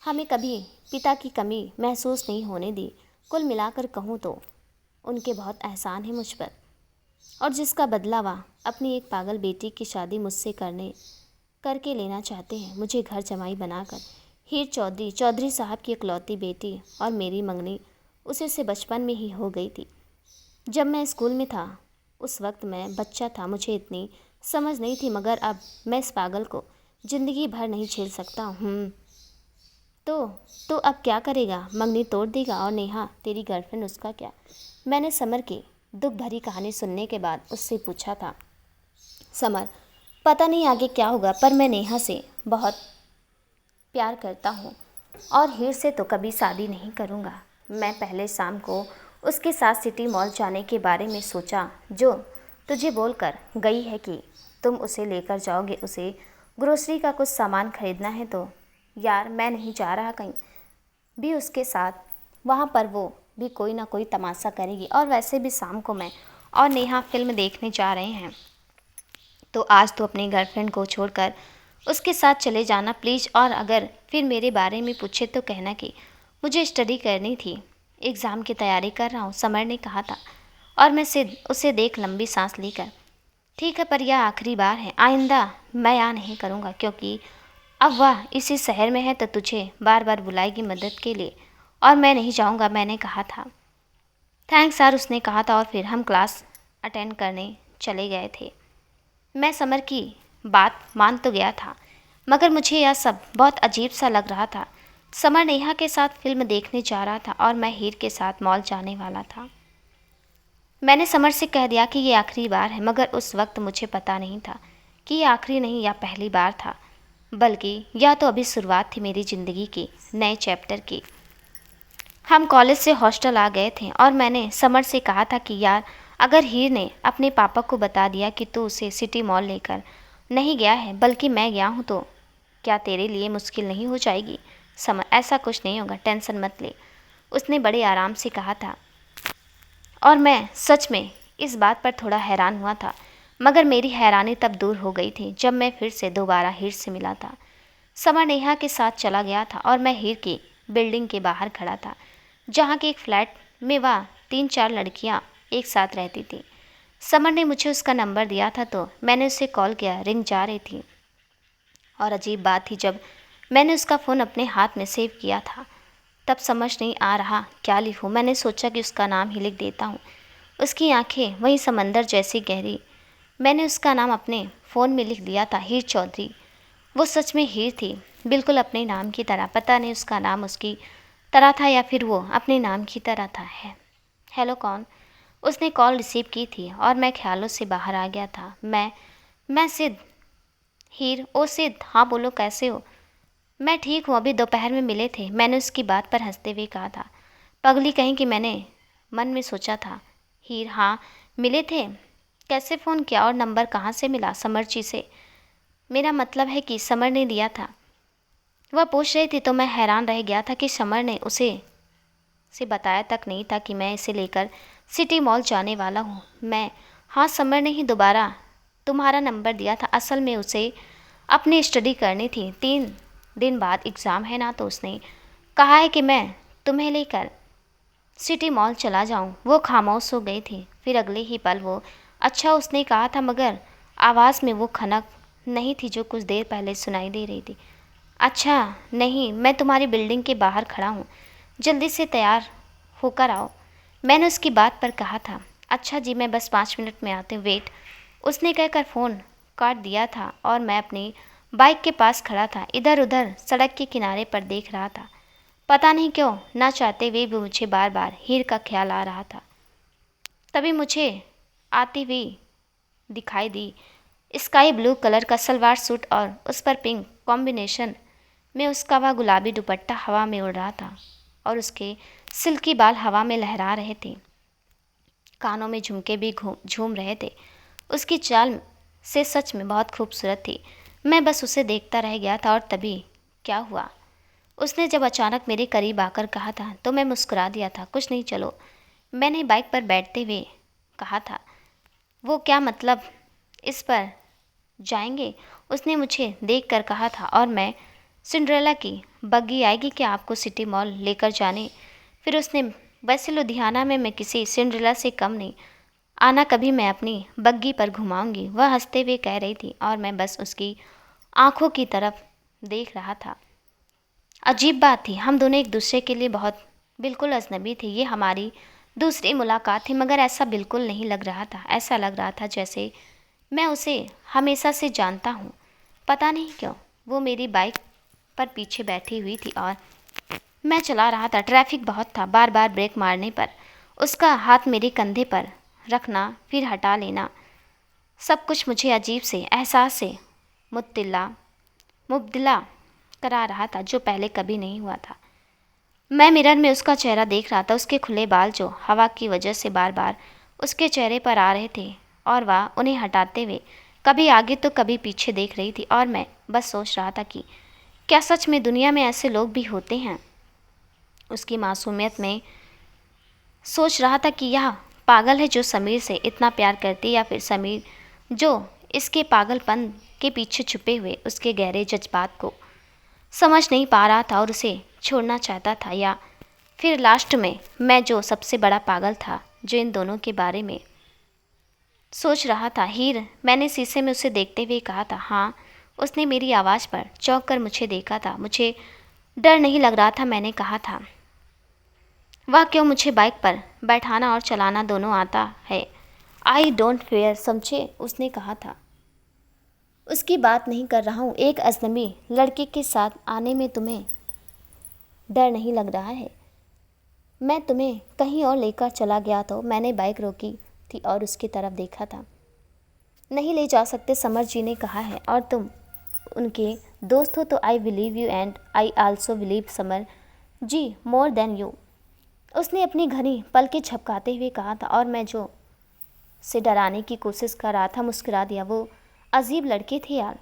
S1: हमें कभी पिता की कमी महसूस नहीं होने दी। कुल मिलाकर कहूँ तो उनके बहुत एहसान है मुझ पर, और जिसका बदला वह अपनी एक पागल बेटी की शादी मुझसे करके लेना चाहते हैं, मुझे घर जमाई बनाकर। हीर चौधरी चौधरी साहब की इकलौती बेटी, और मेरी मंगनी उसे से बचपन में ही हो गई थी। जब मैं स्कूल में था उस वक्त मैं बच्चा था, मुझे इतनी समझ नहीं थी, मगर अब मैं इस पागल को ज़िंदगी भर नहीं झेल सकता हूँ। तो अब क्या करेगा? मंगनी तोड़ देगा? और नेहा तेरी गर्लफ्रेंड, उसका क्या? मैंने समर की दुख भरी कहानी सुनने के बाद उससे पूछा था। समर, पता नहीं आगे क्या होगा, पर मैं नेहा से बहुत प्यार करता हूँ और हीर से तो कभी शादी नहीं करूँगा। मैं पहले शाम को उसके साथ सिटी मॉल जाने के बारे में सोचा, जो तुझे बोलकर गई है कि तुम उसे लेकर जाओगे। उसे ग्रोसरी का कुछ सामान खरीदना है। तो यार, मैं नहीं जा रहा कहीं भी उसके साथ। वहाँ पर वो भी कोई ना कोई तमाशा करेगी, और वैसे भी शाम को मैं और नेहा फिल्म देखने जा रहे हैं। तो आज तो अपनी गर्लफ्रेंड को छोड़कर उसके साथ चले जाना प्लीज़। और अगर फिर मेरे बारे में पूछे तो कहना कि मुझे स्टडी करनी थी, एग्ज़ाम की तैयारी कर रहा हूँ, समर ने कहा था। और मैं सिर्फ उसे देख लंबी सांस लेकर, ठीक है, पर यह आखिरी बार है, आइंदा मैं यहाँ नहीं करूँगा, क्योंकि अब वह इसी शहर में है तो तुझे बार बार बुलाएगी मदद के लिए, और मैं नहीं जाऊँगा, मैंने कहा था। थैंक्स सर, उसने कहा था, और फिर हम क्लास अटेंड करने चले गए थे। मैं समर की बात मान तो गया था, मगर मुझे यह सब बहुत अजीब सा लग रहा था। समर नेहा के साथ फिल्म देखने जा रहा था और मैं हीर के साथ मॉल जाने वाला था। मैंने समर से कह दिया कि ये आखिरी बार है, मगर उस वक्त मुझे पता नहीं था कि ये आखिरी नहीं या पहली बार था, बल्कि यह तो अभी शुरुआत थी मेरी ज़िंदगी की नए चैप्टर की। हम कॉलेज से हॉस्टल आ गए थे और मैंने समर से कहा था कि यार, अगर हीर ने अपने पापा को बता दिया कि तू उसे सिटी मॉल लेकर नहीं गया है बल्कि मैं गया हूँ, तो क्या तेरे लिए मुश्किल नहीं हो जाएगी? समर, ऐसा कुछ नहीं होगा, टेंशन मत ले, उसने बड़े आराम से कहा था। और मैं सच में इस बात पर थोड़ा हैरान हुआ था, मगर मेरी हैरानी तब दूर हो गई थी जब मैं फिर से दोबारा हीर से मिला था। समर नेहा के साथ चला गया था और मैं हीर की बिल्डिंग के बाहर खड़ा था, जहाँ के एक फ्लैट में वह 3-4 लड़कियाँ एक साथ रहती थी। समर ने मुझे उसका नंबर दिया था तो मैंने उसे कॉल किया, रिंग जा रही थी। और अजीब बात थी, जब मैंने उसका फ़ोन अपने हाथ में सेव किया था तब समझ नहीं आ रहा क्या लिखूँ। मैंने सोचा कि उसका नाम ही लिख देता हूँ। उसकी आंखें वही समंदर जैसी गहरी। मैंने उसका नाम अपने फ़ोन में लिख दिया था, हीर चौधरी। वो सच में हीर थी, बिल्कुल अपने नाम की तरह। पता नहीं उसका नाम उसकी तरह था या फिर वो अपने नाम की तरह था। है हेलो, कौन? उसने कॉल रिसीव की थी और मैं ख्यालों से बाहर आ गया था। मैं सिद्ध। हीर, ओ सिद्ध, हाँ बोलो, कैसे हो? मैं ठीक हूँ, अभी दोपहर में मिले थे, मैंने उसकी बात पर हंसते हुए कहा था। पगली कहीं कि मैंने मन में सोचा था। हीर, हाँ मिले थे। कैसे फ़ोन किया और नंबर कहाँ से मिला? समर जी से। मेरा मतलब है कि समर ने दिया था। वह पूछ रही थी तो मैं हैरान रह गया था कि समर ने उसे बताया तक नहीं था कि मैं इसे लेकर सिटी मॉल जाने वाला हूँ। हाँ, समर ने ही दोबारा तुम्हारा नंबर दिया था। असल में उसे अपनी स्टडी करनी थी, 3 दिन बाद एग्ज़ाम है ना, तो उसने कहा है कि मैं तुम्हें लेकर सिटी मॉल चला जाऊं। वो खामोश हो गई थी। फिर अगले ही पल वो अच्छा उसने कहा था, मगर आवाज़ में वो खनक नहीं थी जो कुछ देर पहले सुनाई दे रही थी। अच्छा नहीं, मैं तुम्हारी बिल्डिंग के बाहर खड़ा हूँ, जल्दी से तैयार होकर आओ, मैंने उसकी बात पर कहा था। अच्छा जी, मैं बस 5 मिनट में आती हूँ, वेट, उसने कहकर फ़ोन काट दिया था और मैं अपनी बाइक के पास खड़ा था, इधर उधर सड़क के किनारे पर देख रहा था। पता नहीं क्यों ना चाहते हुए भी मुझे बार बार हीर का ख्याल आ रहा था। तभी मुझे आती हुई दिखाई दी स्काई ब्लू कलर का सलवार सूट और उस पर पिंक कॉम्बिनेशन में उसका वह गुलाबी दुपट्टा हवा में उड़ रहा था और उसके सिल्की बाल हवा में लहरा रहे थे। कानों में झुमके भी झूम रहे थे। उसकी चाल से सच में बहुत खूबसूरत थी। मैं बस उसे देखता रह गया था और तभी क्या हुआ, उसने जब अचानक मेरे करीब आकर कहा था तो मैं मुस्कुरा दिया था। कुछ नहीं, चलो, मैंने बाइक पर बैठते हुए कहा था। वो क्या मतलब, इस पर जाएंगे, उसने मुझे देख कर कहा था। और मैं सिंड्रेला की बग्गी आएगी क्या आपको सिटी मॉल लेकर जाने? फिर उसने, वैसे लुधियाना में मैं किसी सिंड्रेला से कम नहीं, आना कभी मैं अपनी बग्गी पर घुमाऊंगी, वह हंसते हुए कह रही थी और मैं बस उसकी आंखों की तरफ देख रहा था। अजीब बात थी, हम दोनों एक दूसरे के लिए बहुत बिल्कुल अजनबी थे। ये हमारी दूसरी मुलाकात थी, मगर ऐसा बिल्कुल नहीं लग रहा था। ऐसा लग रहा था जैसे मैं उसे हमेशा से जानता हूँ। पता नहीं क्यों वो मेरी बाइक पर पीछे बैठी हुई थी और मैं चला रहा था। ट्रैफिक बहुत था, बार बार ब्रेक मारने पर उसका हाथ मेरे कंधे पर रखना, फिर हटा लेना, सब कुछ मुझे अजीब से एहसास से मुत्तिला मुब्दिला करा रहा था जो पहले कभी नहीं हुआ था। मैं मिरर में उसका चेहरा देख रहा था, उसके खुले बाल जो हवा की वजह से बार बार उसके चेहरे पर आ रहे थे और वह उन्हें हटाते हुए कभी आगे तो कभी पीछे देख रही थी। और मैं बस सोच रहा था कि क्या सच में दुनिया में ऐसे लोग भी होते हैं। उसकी मासूमियत में सोच रहा था कि यह पागल है जो समीर से इतना प्यार करती, या फिर समीर जो इसके पागलपन के पीछे छुपे हुए उसके गहरे जज्बात को समझ नहीं पा रहा था और उसे छोड़ना चाहता था। या फिर लास्ट में मैं जो सबसे बड़ा पागल था जो इन दोनों के बारे में सोच रहा था। हीर, मैंने शीशे में उसे देखते हुए कहा था। हाँ, उसने मेरी आवाज़ पर चौंक कर मुझे देखा था। मुझे डर नहीं लग रहा था, मैंने कहा था। वह क्यों, मुझे बाइक पर बैठाना और चलाना दोनों आता है। आई डोंट फेयर, समझे, उसने कहा था। उसकी बात नहीं कर रहा हूँ, एक अजनबी लड़के के साथ आने में तुम्हें डर नहीं लग रहा है? मैं तुम्हें कहीं और लेकर चला गया तो मैंने बाइक रोकी थी और उसकी तरफ देखा था। नहीं ले जा सकते, समर जी ने कहा है, और तुम उनके दोस्त हो तो I believe you and I also believe Samar ji more than you, उसने अपनी घनी पलकें झपकाते हुए कहा था। और मैं जो से डराने की कोशिश कर रहा था मुस्कुरा दिया। वो अजीब लड़के थे यार,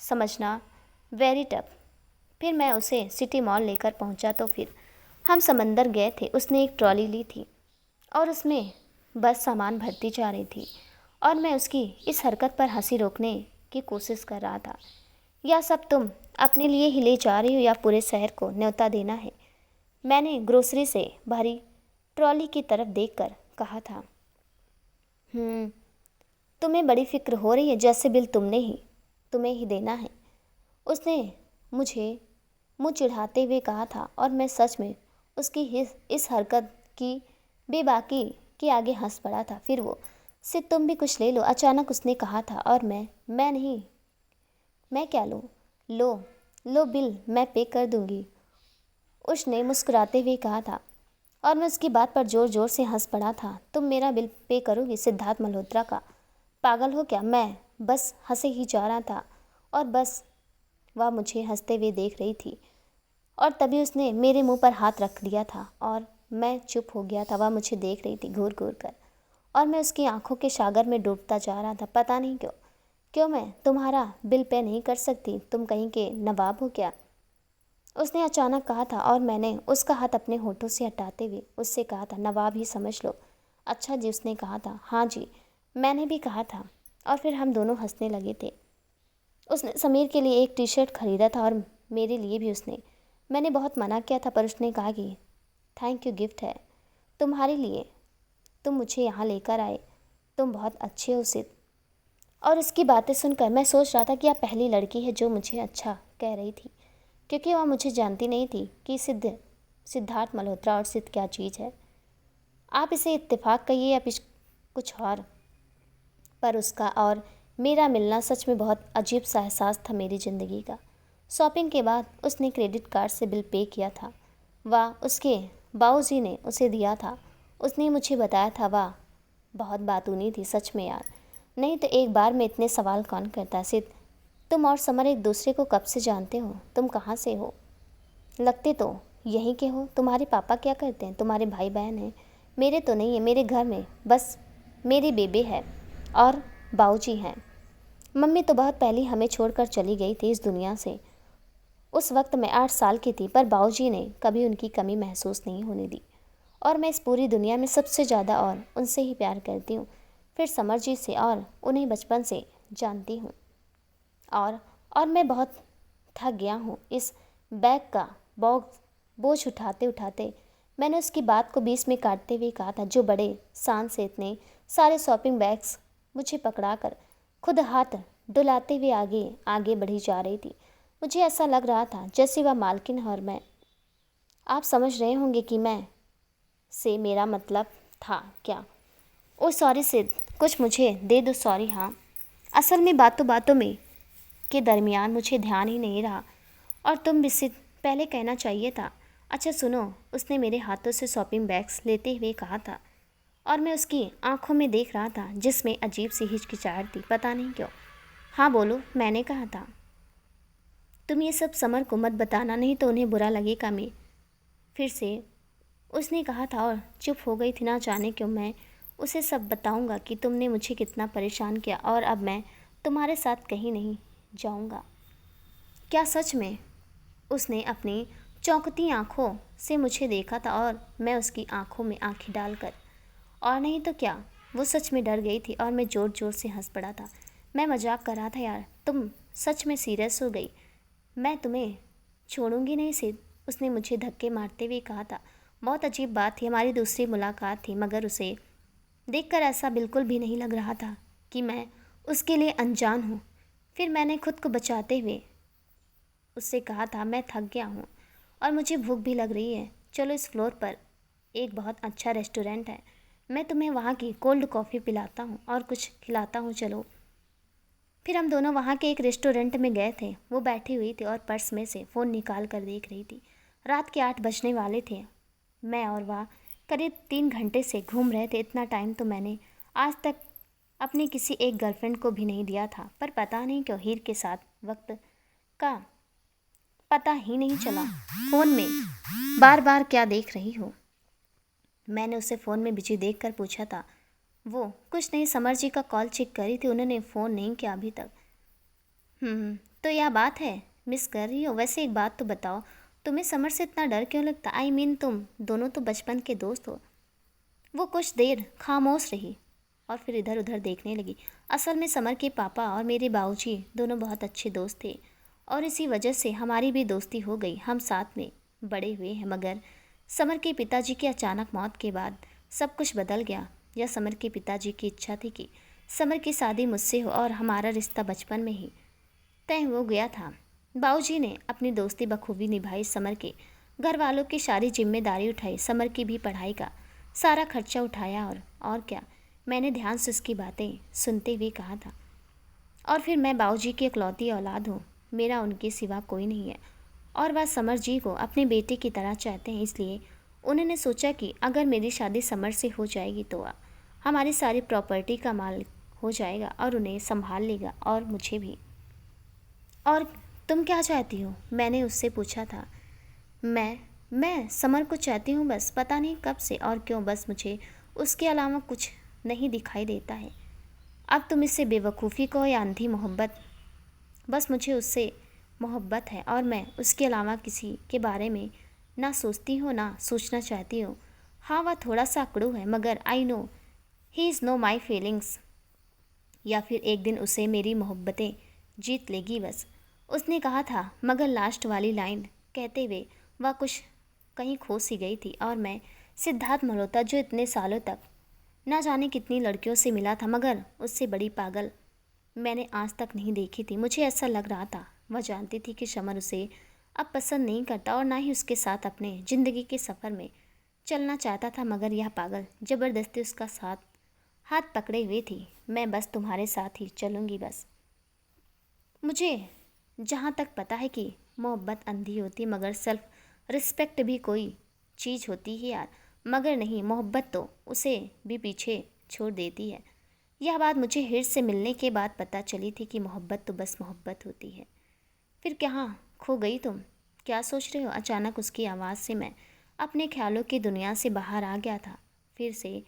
S1: समझना वेरी टफ। फिर मैं उसे सिटी मॉल लेकर पहुंचा तो फिर हम समंदर गए थे। उसने एक ट्रॉली ली थी और उसमें बस सामान भरती जा रही थी और मैं उसकी इस हरकत पर हंसी रोकने की कोशिश कर रहा था। यह सब तुम अपने लिए ही ले जा रही हो या पूरे शहर को न्योता देना है? मैंने ग्रोसरी से भरी ट्रॉली की तरफ देखकर कहा था। तुम्हें बड़ी फिक्र हो रही है, जैसे बिल तुम्हें ही देना है, उसने मुझे मुँह चिढ़ाते हुए कहा था। और मैं सच में उसकी इस हरकत की बेबाकी के आगे हंस पड़ा था। फिर वो, सिर्फ तुम भी कुछ ले लो, अचानक उसने कहा था। और मैं नहीं, मैं क्या लूँ? लो लो बिल, मैं पे कर दूंगी, उसने मुस्कुराते हुए कहा था। और मैं उसकी बात पर ज़ोर ज़ोर से हंस पड़ा था। तुम मेरा बिल पे करोगी? सिद्धार्थ मल्होत्रा का, पागल हो क्या? मैं बस हंसे ही जा रहा था और बस वह मुझे हंसते हुए देख रही थी। और तभी उसने मेरे मुंह पर हाथ रख दिया था और मैं चुप हो गया था। वह मुझे देख रही थी घूर घूर कर और मैं उसकी आंखों के सागर में डूबता जा रहा था। पता नहीं क्यों क्यों मैं तुम्हारा बिल पे नहीं कर सकती? तुम कहीं के नवाब हो क्या? उसने अचानक कहा था और मैंने उसका हाथ अपने होठों से हटाते हुए उससे कहा था, नवाब ही समझ लो। अच्छा जी, उसने कहा था। हाँ जी, मैंने भी कहा था। और फिर हम दोनों हंसने लगे थे। उसने समीर के लिए एक टी शर्ट खरीदा था और मेरे लिए भी उसने। मैंने बहुत मना किया था पर उसने कहा कि थैंक यू, गिफ्ट है तुम्हारे लिए, तुम मुझे यहाँ लेकर आए, तुम बहुत अच्छे हो सिद्ध। और उसकी बातें सुनकर मैं सोच रहा था कि यह पहली लड़की है जो मुझे अच्छा कह रही थी, क्योंकि वह मुझे जानती नहीं थी कि सिद्धार्थ मल्होत्रा और सिद्ध क्या चीज़ है। आप इसे इत्तेफाक कहिए या कुछ और, पर उसका और मेरा मिलना सच में बहुत अजीब सा एहसास था मेरी ज़िंदगी का। शॉपिंग के बाद उसने क्रेडिट कार्ड से बिल पे किया था। वाह, उसके बाऊजी ने उसे दिया था। उसने मुझे बताया था। वाह, बहुत बातूनी थी सच में यार। नहीं तो एक बार में इतने सवाल कौन करता है? सिद्ध, तुम और समर एक दूसरे को कब से जानते हो? तुम कहाँ से हो? लगते तो यहीं के हो। तुम्हारे पापा क्या करते हैं? तुम्हारे भाई बहन हैं? मेरे तो नहीं है। मेरे घर में बस मेरी बेबे है और बाऊजी हैं। मम्मी तो बहुत पहले हमें छोड़कर चली गई थी इस दुनिया से। उस वक्त मैं 8 साल की थी, पर बाऊजी ने कभी उनकी कमी महसूस नहीं होने दी। और मैं इस पूरी दुनिया में सबसे ज़्यादा और उनसे ही प्यार करती हूँ, फिर समर जी से, और उन्हें बचपन से जानती हूँ। और और मैं बहुत थक गया हूँ इस बैग का बोझ उठाते उठाते। मैंने उसकी बात को बीच में काटते हुए कहा था, जो बड़े शान से इतने सारे शॉपिंग बैग्स मुझे पकड़ाकर खुद हाथ डुलाते हुए आगे आगे बढ़ी जा रही थी। मुझे ऐसा लग रहा था जैसे वह मालकिन है और मैं। आप समझ रहे होंगे कि मैं से मेरा मतलब था क्या। ओ सॉरी सिद्ध, कुछ मुझे दे दो। सॉरी हाँ, असल में बातों बातों में के दरमियान मुझे ध्यान ही नहीं रहा, और तुम भी सिद्ध, पहले कहना चाहिए था। अच्छा सुनो, उसने मेरे हाथों से शॉपिंग बैग्स लेते हुए कहा था, और मैं उसकी आंखों में देख रहा था जिसमें अजीब सी हिचकिचाहट थी, पता नहीं क्यों। हाँ बोलो, मैंने कहा था। तुम ये सब समर को मत बताना, नहीं तो उन्हें बुरा लगेगा। मैं फिर से उसने कहा था और चुप हो गई थी। ना जाने क्यों मैं उसे सब बताऊंगा कि तुमने मुझे कितना परेशान किया, और अब मैं तुम्हारे साथ कहीं नहीं जाऊंगा। क्या सच में? उसने अपनी चौंकती आंखों से मुझे देखा था और मैं उसकी आंखों में आंखें डालकर, और नहीं तो क्या, वो सच में डर गई थी और मैं ज़ोर ज़ोर से हंस पड़ा था। मैं मजाक कर रहा था यार, तुम सच में सीरियस हो गई? मैं तुम्हें छोड़ूंगी नहीं सिद्ध, उसने मुझे धक्के मारते हुए कहा था। बहुत अजीब बात थी, हमारी दूसरी मुलाकात थी, मगर उसे देखकर ऐसा बिल्कुल भी नहीं लग रहा था कि मैं उसके लिए अनजान हूँ। फिर मैंने खुद को बचाते हुए उससे कहा था, मैं थक गया हूँ और मुझे भूख भी लग रही है। चलो, इस फ्लोर पर एक बहुत अच्छा रेस्टोरेंट है, मैं तुम्हें वहाँ की कोल्ड कॉफ़ी पिलाता हूँ और कुछ खिलाता हूँ, चलो। फिर हम दोनों वहाँ के एक रेस्टोरेंट में गए थे। वो बैठी हुई थी और पर्स में से फ़ोन निकाल कर देख रही थी। रात के 8 बजने वाले थे। मैं और वह करीब 3 घंटे से घूम रहे थे। इतना टाइम तो मैंने आज तक अपनी किसी एक गर्लफ्रेंड को भी नहीं दिया था, पर पता नहीं क्यों हीर के साथ वक्त का पता ही नहीं चला। फ़ोन में बार बार क्या देख रही हो? मैंने उसे फ़ोन में बिजी देख कर पूछा था। वो कुछ नहीं, समर जी का कॉल चेक करी थी, उन्होंने फ़ोन नहीं किया अभी तक। तो यह बात है, मिस कर रही हो? वैसे एक बात तो बताओ, तुम्हें समर से इतना डर क्यों लगता? आई मीन तुम दोनों तो बचपन के दोस्त हो। वो कुछ देर खामोश रही और फिर इधर उधर देखने लगी। असल में समर के पापा और मेरे बाबूजी दोनों बहुत अच्छे दोस्त थे, और इसी वजह से हमारी भी दोस्ती हो गई। हम साथ में बड़े हुए हैं, मगर समर के पिताजी की अचानक मौत के बाद सब कुछ बदल गया। यह समर के पिताजी की इच्छा थी कि समर की शादी मुझसे हो, और हमारा रिश्ता बचपन में ही तय हो गया था। बाबूजी ने अपनी दोस्ती बखूबी निभाई, समर के घर वालों की सारी जिम्मेदारी उठाई, समर की भी पढ़ाई का सारा खर्चा उठाया, और क्या, मैंने ध्यान से उसकी बातें सुनते हुए कहा था। और फिर मैं बाबूजी की इकलौती औलाद हूँ, मेरा उनके सिवा कोई नहीं है, और वह समर जी को अपने बेटे की तरह चाहते हैं। इसलिए उन्होंने सोचा कि अगर मेरी शादी समर से हो जाएगी तो वह हमारी सारी प्रॉपर्टी का मालिक हो जाएगा और उन्हें संभाल लेगा, और मुझे भी। और तुम क्या चाहती हो? मैंने उससे पूछा था। मैं समर को चाहती हूँ, बस पता नहीं कब से और क्यों, बस मुझे उसके अलावा कुछ नहीं दिखाई देता है। अब तुम इससे बेवकूफ़ी कहो या अंधी मोहब्बत, बस मुझे उससे मोहब्बत है और मैं उसके अलावा किसी के बारे में ना सोचती हूँ ना सोचना चाहती हूँ। हाँ, वह थोड़ा सा अकड़ू है, मगर I know he is know my feelings. या फिर एक दिन उसे मेरी मोहब्बतें जीत लेगी बस, उसने कहा था। मगर लास्ट वाली लाइन कहते हुए वह कुछ कहीं खो सी गई थी। और मैं, सिद्धार्थ मल्होत्रा, जो इतने सालों तक ना जाने कितनी लड़कियों से मिला था, मगर उससे बड़ी पागल मैंने आज तक नहीं देखी थी। मुझे ऐसा लग रहा था वह जानती थी कि समर उसे अब पसंद नहीं करता और ना ही उसके साथ अपने ज़िंदगी के सफ़र में चलना चाहता था, मगर यह पागल ज़बरदस्ती उसका साथ हाथ पकड़े हुए थी। मैं बस तुम्हारे साथ ही चलूँगी बस। मुझे जहाँ तक पता है कि मोहब्बत अंधी होती, मगर सेल्फ रिस्पेक्ट भी कोई चीज़ होती है यार। मगर नहीं, मोहब्बत तो उसे भी पीछे छोड़ देती है। यह बात मुझे हिर्स से मिलने के बाद पता चली थी कि मोहब्बत तो बस मोहब्बत होती है। फिर कहाँ खो गई तुम? क्या सोच रहे हो? अचानक उसकी आवाज़ से मैं अपने ख्यालों की दुनिया से बाहर आ गया था। फिर से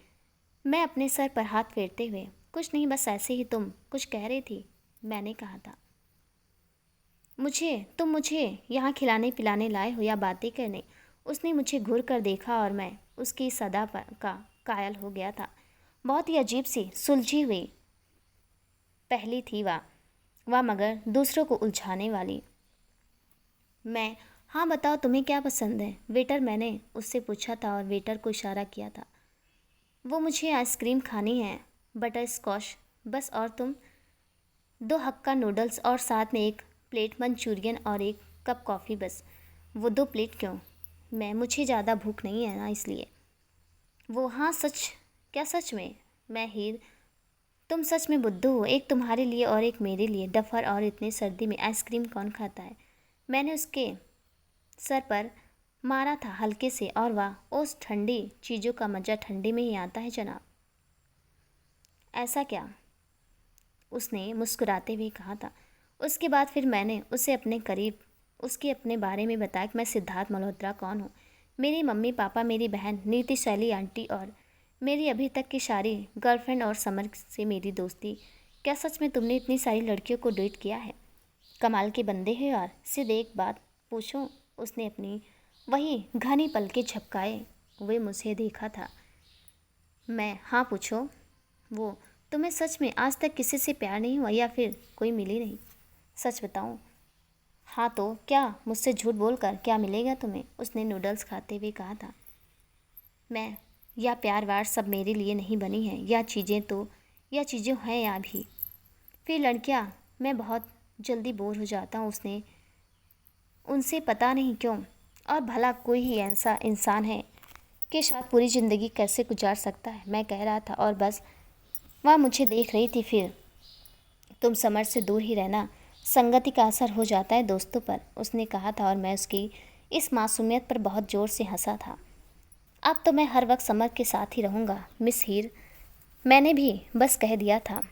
S1: मैं अपने सर पर हाथ फेरते हुए, कुछ नहीं, बस ऐसे ही तुम कुछ कह रही थी, मैंने कहा था। तुम मुझे यहाँ खिलाने पिलाने लाए हो या बातें करने? उसने मुझे घूर कर देखा और मैं उसकी सदा का कायल हो गया था। बहुत ही अजीब सी सुलझी हुई पहली थी वह मगर दूसरों को उलझाने वाली। मैं, हाँ बताओ तुम्हें क्या पसंद है? वेटर, मैंने उससे पूछा था और वेटर को इशारा किया था। वो, मुझे आइसक्रीम खानी है, बटर स्कॉच बस। और तुम? 2 हक्का नूडल्स और साथ में 1 प्लेट मंचूरियन और 1 कप कॉफ़ी बस। वो 2 प्लेट क्यों? मुझे ज़्यादा भूख नहीं है ना, इसलिए। वो, हाँ सच। क्या सच में? मैं, हीर, तुम सच में बुद्धू हो, एक तुम्हारे लिए और एक मेरे लिए। डफर, और इतनी सर्दी में आइसक्रीम कौन खाता है? मैंने उसके सर पर मारा था हल्के से, और वह, उस ठंडी चीज़ों का मज़ा ठंडी में ही आता है जनाब। ऐसा क्या? उसने मुस्कुराते हुए कहा था। उसके बाद फिर मैंने उसे अपने करीब उसके अपने बारे में बताया कि मैं सिद्धार्थ मल्होत्रा कौन हूँ। मेरी मम्मी पापा, मेरी बहन नीति शैली आंटी और मेरी अभी तक की सारी गर्लफ्रेंड और समर से मेरी दोस्ती। क्या सच में तुमने इतनी सारी लड़कियों को डेट किया है? कमाल के बंदे हो यार। सिर्फ एक बात पूछूं? उसने अपनी वही घनी पलकें झपकाए हुए मुझे देखा था। मैं, हाँ पूछो। वो, तुम्हें सच में आज तक किसी से प्यार नहीं हुआ या फिर कोई मिली नहीं? सच बताऊं? हाँ तो क्या मुझसे झूठ बोलकर क्या मिलेगा तुम्हें? उसने नूडल्स खाते हुए कहा था। मैं, यह प्यार वार सब मेरे लिए नहीं बनी है। यह चीज़ें हैं या भी। फिर लड़कियाँ, मैं बहुत जल्दी बोर हो जाता हूँ उसने उनसे, पता नहीं क्यों। और भला कोई ही ऐसा इंसान है कि शायद पूरी ज़िंदगी कैसे गुजार सकता है? मैं कह रहा था, और बस वह मुझे देख रही थी। फिर तुम समर से दूर ही रहना, संगति का असर हो जाता है दोस्तों पर, उसने कहा था। और मैं उसकी इस मासूमियत पर बहुत ज़ोर से हंसा था। अब तो मैं हर वक्त समर के साथ ही रहूँगा मिस हीर, मैंने भी बस कह दिया था।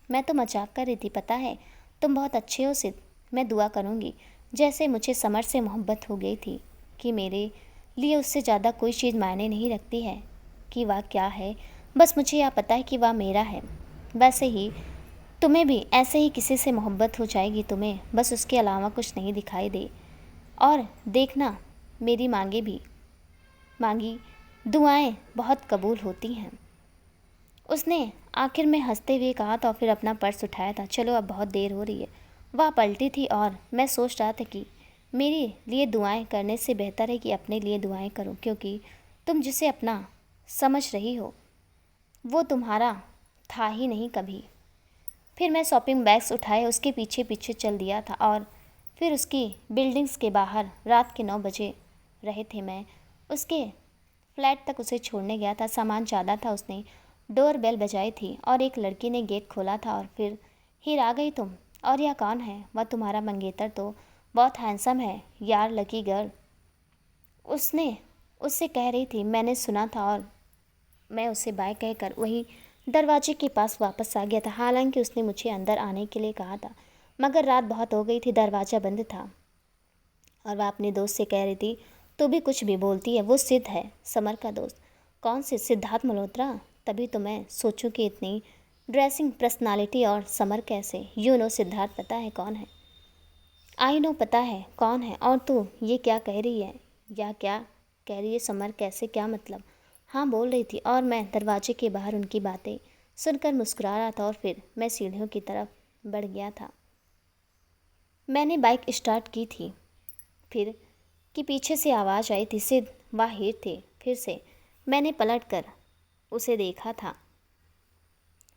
S1: मैं तो मजाक कर रही थी, पता है। तुम बहुत अच्छे हो सिद्ध। मैं दुआ करूँगी जैसे मुझे समर से मोहब्बत हो गई थी कि मेरे लिए उससे ज़्यादा कोई चीज़ मायने नहीं रखती है कि वह क्या है। बस मुझे यह पता है कि वह मेरा है। वैसे ही तुम्हें भी ऐसे ही किसी से मोहब्बत हो जाएगी, तुम्हें बस उसके अलावा कुछ नहीं दिखाई दे। और देखना, मेरी मांगी दुआएं बहुत कबूल होती हैं, उसने आखिर में हंसते हुए कहा था। और फिर अपना पर्स उठाया था। चलो अब बहुत देर हो रही है। वह पलटी थी और मैं सोच रहा था कि मेरे लिए दुआएं करने से बेहतर है कि अपने लिए दुआएं करो, क्योंकि तुम जिसे अपना समझ रही हो वो तुम्हारा था ही नहीं कभी। फिर मैं शॉपिंग बैग्स उठाए उसके पीछे पीछे चल दिया था। और फिर उसकी बिल्डिंग्स के बाहर रात के 9 बजे रहे थे। मैं उसके फ्लैट तक उसे छोड़ने गया था। सामान ज़्यादा था। उसने डोर बेल बजाई थी और एक लड़की ने गेट खोला था। और फिर, हीर आ गई तुम? और यह कौन है? वह तुम्हारा मंगेतर तो बहुत हैंडसम है यार, लकी गर्ल, उसने उससे कह रही थी। मैंने सुना था और मैं उसे बाय कहकर वही दरवाजे के पास वापस आ गया था। हालांकि उसने मुझे अंदर आने के लिए कहा था, मगर रात बहुत हो गई थी, दरवाज़ा बंद था। और वह अपने दोस्त से कह रही थी, तू भी कुछ भी बोलती है, वो सिद्ध है, समर का दोस्त। कौन से? सिद्धार्थ मल्होत्रा। तभी तो मैं सोचूं कि इतनी ड्रेसिंग, पर्सनालिटी और समर कैसे। यू नो सिद्धार्थ पता है कौन है। आई नो पता है कौन है। और तू ये क्या कह रही है, या क्या कह रही है समर कैसे, क्या मतलब। हाँ बोल रही थी, और मैं दरवाजे के बाहर उनकी बातें सुनकर मुस्कुरा रहा था और फिर मैं सीढ़ियों की तरफ बढ़ गया था। मैंने बाइक स्टार्ट की थी, फिर कि पीछे से आवाज़ आई थी, सिद्ध वाहिर थे। फिर से मैंने पलट कर उसे देखा था।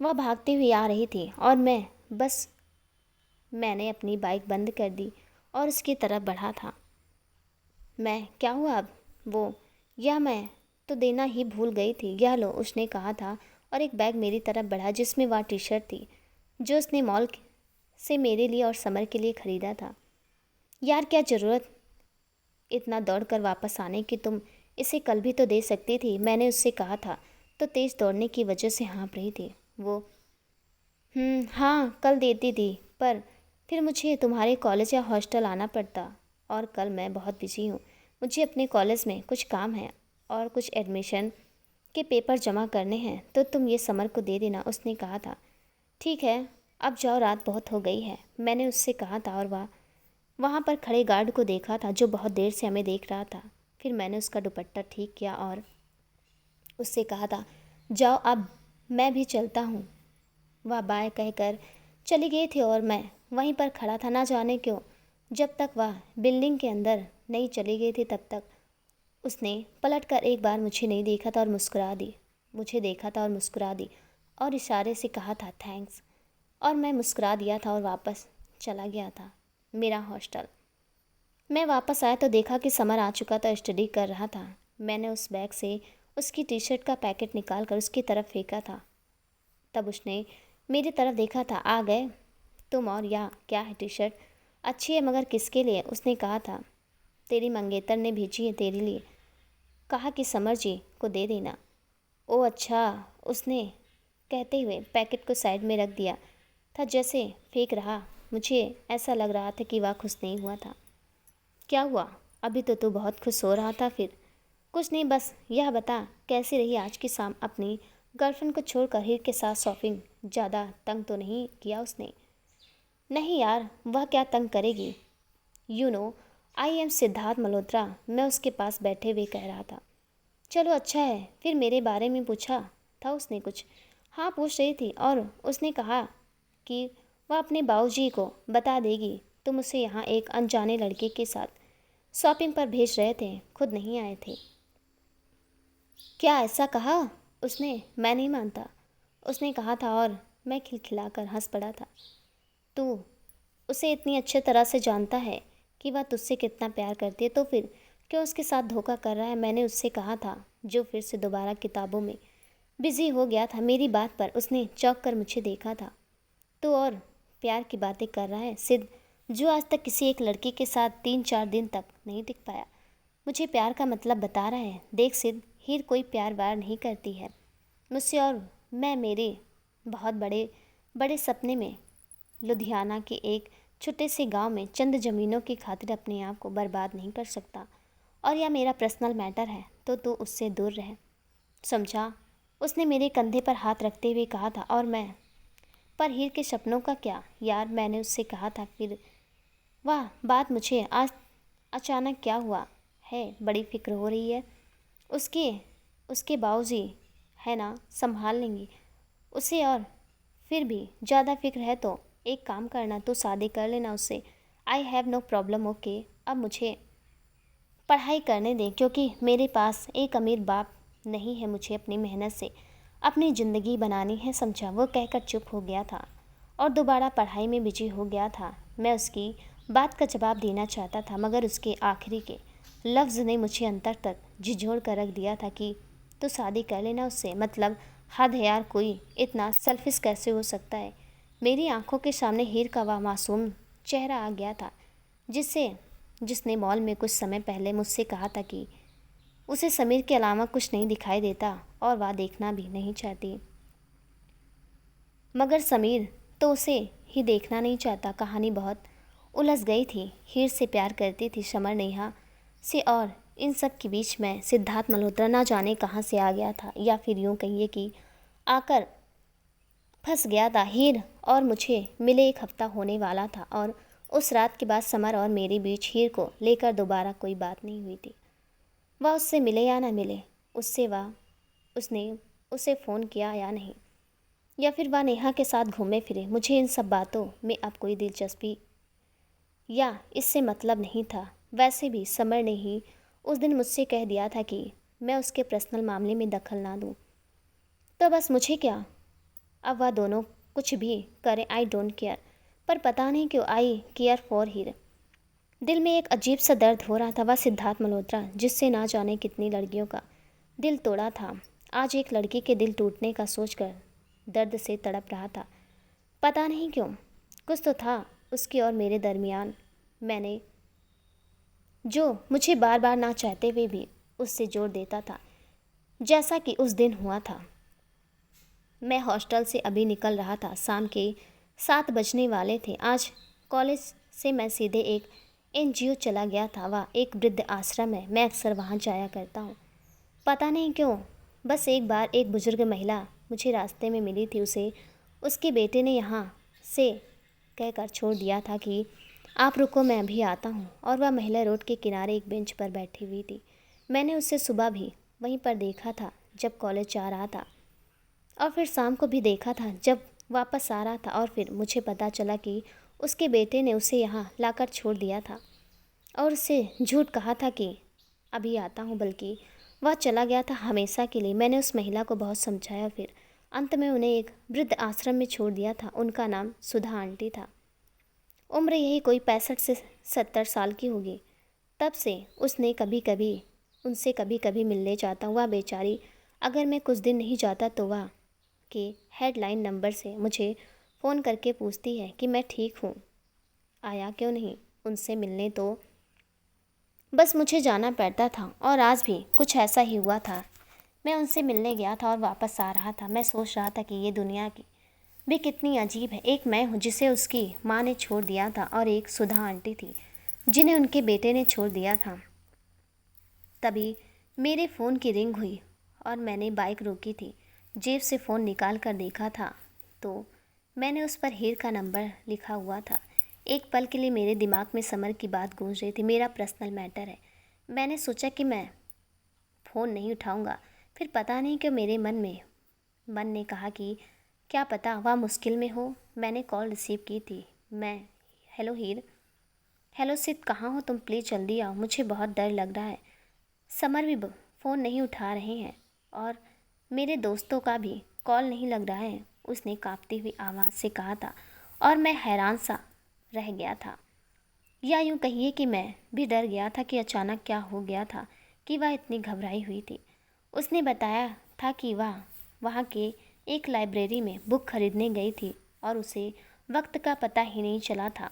S1: वह भागती हुई आ रही थी और मैंने अपनी बाइक बंद कर दी और उसकी तरफ बढ़ा था। मैं क्या हुआ अब, वो यह मैं तो देना ही भूल गई थी। यह लो, उसने कहा था और एक बैग मेरी तरफ बढ़ा जिसमें वह टी शर्ट थी जो उसने मॉल से मेरे लिए और समर के लिए ख़रीदा था। यार क्या ज़रूरत इतना दौड़ कर वापस आने की, तुम इसे कल भी तो दे सकती थी, मैंने उससे कहा था। तो तेज़ दौड़ने की वजह से हाँफ रही थी वो। हाँ कल देती थी, पर फिर मुझे तुम्हारे कॉलेज या हॉस्टल आना पड़ता, और कल मैं बहुत बिजी हूँ। मुझे अपने कॉलेज में कुछ काम है और कुछ एडमिशन के पेपर जमा करने हैं, तो तुम ये समर को दे देना, उसने कहा था। ठीक है, अब जाओ, रात बहुत हो गई है, मैंने उससे कहा था। और वहाँ पर खड़े गार्ड को देखा था जो बहुत देर से हमें देख रहा था। फिर मैंने उसका दुपट्टा ठीक किया और उससे कहा था, जाओ अब मैं भी चलता हूँ। वह बाय कहकर चली गई थी और मैं वहीं पर खड़ा था, ना जाने क्यों। जब तक वह बिल्डिंग के अंदर नहीं चली गई थी तब तक उसने पलटकर एक बार मुझे नहीं देखा था और मुस्कुरा दी। मुझे देखा था और मुस्कुरा दी और इशारे से कहा था थैंक्स, और मैं मुस्कुरा दिया था और वापस चला गया था मेरा हॉस्टल। मैं वापस आया तो देखा कि समर आ चुका था, स्टडी कर रहा था। मैंने उस बैग से उसकी टी शर्ट का पैकेट निकाल कर उसकी तरफ फेंका था। तब उसने मेरी तरफ देखा था। आ गए तुम, और या क्या है टी शर्ट, अच्छी है मगर किसके लिए, उसने कहा था। तेरी मंगेतर ने भेजी है तेरे लिए, कहा कि समर जी को दे देना। ओ अच्छा, उसने कहते हुए पैकेट को साइड में रख दिया था जैसे फेंक रहा। मुझे ऐसा लग रहा था कि वह खुश नहीं हुआ था। क्या हुआ, अभी तो तू बहुत खुश हो रहा था। फिर कुछ नहीं, बस यह बता कैसी रही आज की शाम। अपनी गर्लफ्रेंड को छोड़कर हीर के साथ शॉपिंग, ज़्यादा तंग तो नहीं किया उसने। नहीं यार, वह क्या तंग करेगी। You know I am Siddharth Malhotra, मैं उसके पास बैठे हुए कह रहा था। चलो अच्छा है। फिर मेरे बारे में पूछा था उसने कुछ। हाँ पूछ रही थी, और उसने कहा कि वह अपने बाबूजी को बता देगी तुम उसे यहाँ एक अनजाने लड़के के साथ शॉपिंग पर भेज रहे थे, खुद नहीं आए थे। क्या ऐसा कहा उसने। मैं नहीं मानता, उसने कहा था, और मैं खिलखिलाकर हंस पड़ा था। तू उसे इतनी अच्छे तरह से जानता है कि वह तुझसे कितना प्यार करती है, तो फिर क्यों उसके साथ धोखा कर रहा है, मैंने उससे कहा था। जो फिर से दोबारा किताबों में बिजी हो गया था। मेरी बात पर उसने चौंक कर मुझे देखा था। तो और प्यार की बातें कर रहा है सिद्ध, जो आज तक किसी एक लड़की के साथ 3-4 दिन तक नहीं टिक पाया, मुझे प्यार का मतलब बता रहा है। देख सिद्ध, हीर कोई प्यार व्यार नहीं करती है मुझसे, और मैं मेरे बहुत बड़े बड़े सपने में लुधियाना के एक छोटे से गांव में चंद ज़मीनों की खातिर अपने आप को बर्बाद नहीं कर सकता। और यह मेरा पर्सनल मैटर है, तो तू उससे दूर रह, समझा। उसने मेरे कंधे पर हाथ रखते हुए कहा था। और मैं, पर हीर के सपनों का क्या यार, मैंने उससे कहा था। फिर वाह बात मुझे आज अचानक क्या हुआ है, बड़ी फिक्र हो रही है। उसके उसके बाबूजी है ना, संभाल लेंगे उसे, और फिर भी ज़्यादा फिक्र है तो एक काम करना, तो शादी कर लेना उससे। I have no problem, okay. अब मुझे पढ़ाई करने दें, क्योंकि मेरे पास एक अमीर बाप नहीं है, मुझे अपनी मेहनत से अपनी ज़िंदगी बनानी है, समझा। वो कहकर चुप हो गया था और दोबारा पढ़ाई में बिजी हो गया था। मैं उसकी बात का जवाब देना चाहता था, मगर उसके आखिरी के लफ्ज़ ने मुझे अंतर तक झिझोड़ कर रख दिया था कि तो शादी कर लेना उससे, मतलब हद है यार, कोई इतना सेल्फिश कैसे हो सकता है। मेरी आंखों के सामने हीर का वह मासूम चेहरा आ गया था जिसने मॉल में कुछ समय पहले मुझसे कहा था कि उसे समीर के अलावा कुछ नहीं दिखाई देता और वह देखना भी नहीं चाहती, मगर समीर तो उसे ही देखना नहीं चाहता। कहानी बहुत उलझ गई थी। हीर से प्यार करती थी, समर नेहा से, और इन सब के बीच में सिद्धार्थ मल्होत्रा ना जाने कहाँ से आ गया था, या फिर यूँ कहिए कि आकर फंस गया था। हीर और मुझे मिले 1 हफ्ता होने वाला था और उस रात के बाद समर और मेरे बीच हीर को लेकर दोबारा कोई बात नहीं हुई थी। वह उससे मिले या ना मिले, उसने उसे फ़ोन किया या नहीं, या फिर वह नेहा के साथ घूमे फिरे, मुझे इन सब बातों में अब कोई दिलचस्पी या इससे मतलब नहीं था। वैसे भी समर ने ही उस दिन मुझसे कह दिया था कि मैं उसके पर्सनल मामले में दखल ना दूँ, तो बस मुझे क्या, अब वह दोनों कुछ भी करें, आई डोंट केयर। पर पता नहीं क्यों आई केयर फॉर हीर। दिल में एक अजीब सा दर्द हो रहा था। वह सिद्धार्थ मल्होत्रा जिससे ना जाने कितनी लड़कियों का दिल तोड़ा था, आज एक लड़की के दिल टूटने का सोचकर दर्द से तड़प रहा था। पता नहीं क्यों, कुछ तो था उसके और मेरे दरमियान, मैंने जो मुझे बार बार ना चाहते हुए भी उससे जोड़ देता था, जैसा कि उस दिन हुआ था। मैं हॉस्टल से अभी निकल रहा था, शाम के 7 बजने वाले थे। आज कॉलेज से मैं सीधे एक एनजीओ चला गया था। वह एक वृद्ध आश्रम है, मैं अक्सर वहाँ जाया करता हूँ। पता नहीं क्यों, बस एक बार एक बुजुर्ग महिला मुझे रास्ते में मिली थी। उसे उसके बेटे ने यहाँ से कहकर छोड़ दिया था कि आप रुको, मैं अभी आता हूँ। और वह महिला रोड के किनारे एक बेंच पर बैठी हुई थी। मैंने उसे सुबह भी वहीं पर देखा था जब कॉलेज जा रहा था, और फिर शाम को भी देखा था जब वापस आ रहा था। और फिर मुझे पता चला कि उसके बेटे ने उसे यहाँ लाकर छोड़ दिया था और उससे झूठ कहा था कि अभी आता हूँ, बल्कि वह चला गया था हमेशा के लिए। मैंने उस महिला को बहुत समझाया, फिर अंत में उन्हें एक वृद्ध आश्रम में छोड़ दिया था। उनका नाम सुधा आंटी था। उम्र यही कोई 65 से 70 साल की होगी। तब से उसने उनसे कभी कभी मिलने जाता। वह बेचारी, अगर मैं कुछ दिन नहीं जाता तो वह के हेडलाइन नंबर से मुझे फ़ोन करके पूछती है कि मैं ठीक हूँ, आया क्यों नहीं उनसे मिलने। तो बस मुझे जाना पड़ता था, और आज भी कुछ ऐसा ही हुआ था। मैं उनसे मिलने गया था और वापस आ रहा था। मैं सोच रहा था कि ये दुनिया की भी कितनी अजीब है। एक मैं हूँ जिसे उसकी माँ ने छोड़ दिया था, और एक सुधा आंटी थी जिन्हें उनके बेटे ने छोड़ दिया था। तभी मेरे फ़ोन की रिंग हुई और मैंने बाइक रोकी थी। जेब से फ़ोन निकाल कर देखा था तो मैंने उस पर हीर का नंबर लिखा हुआ था। एक पल के लिए मेरे दिमाग में समर की बात गूंज रही थी। मेरा पर्सनल मैटर है। मैंने सोचा कि मैं फ़ोन नहीं उठाऊंगा। फिर पता नहीं क्यों मेरे मन ने कहा कि क्या पता वह मुश्किल में हो। मैंने कॉल रिसीव की थी। हेलो हीर। हेलो सिद्ध, कहाँ हो तुम? प्लीज़ जल्दी आओ, मुझे बहुत डर लग रहा है। समर भी फ़ोन नहीं उठा रहे हैं और मेरे दोस्तों का भी कॉल नहीं लग रहा है, उसने कांपती हुई आवाज़ से कहा था। और मैं हैरान सा रह गया था, या यूँ कहिए कि मैं भी डर गया था कि अचानक क्या हो गया था कि वह इतनी घबराई हुई थी। उसने बताया था कि वह वहाँ के एक लाइब्रेरी में बुक खरीदने गई थी और उसे वक्त का पता ही नहीं चला था,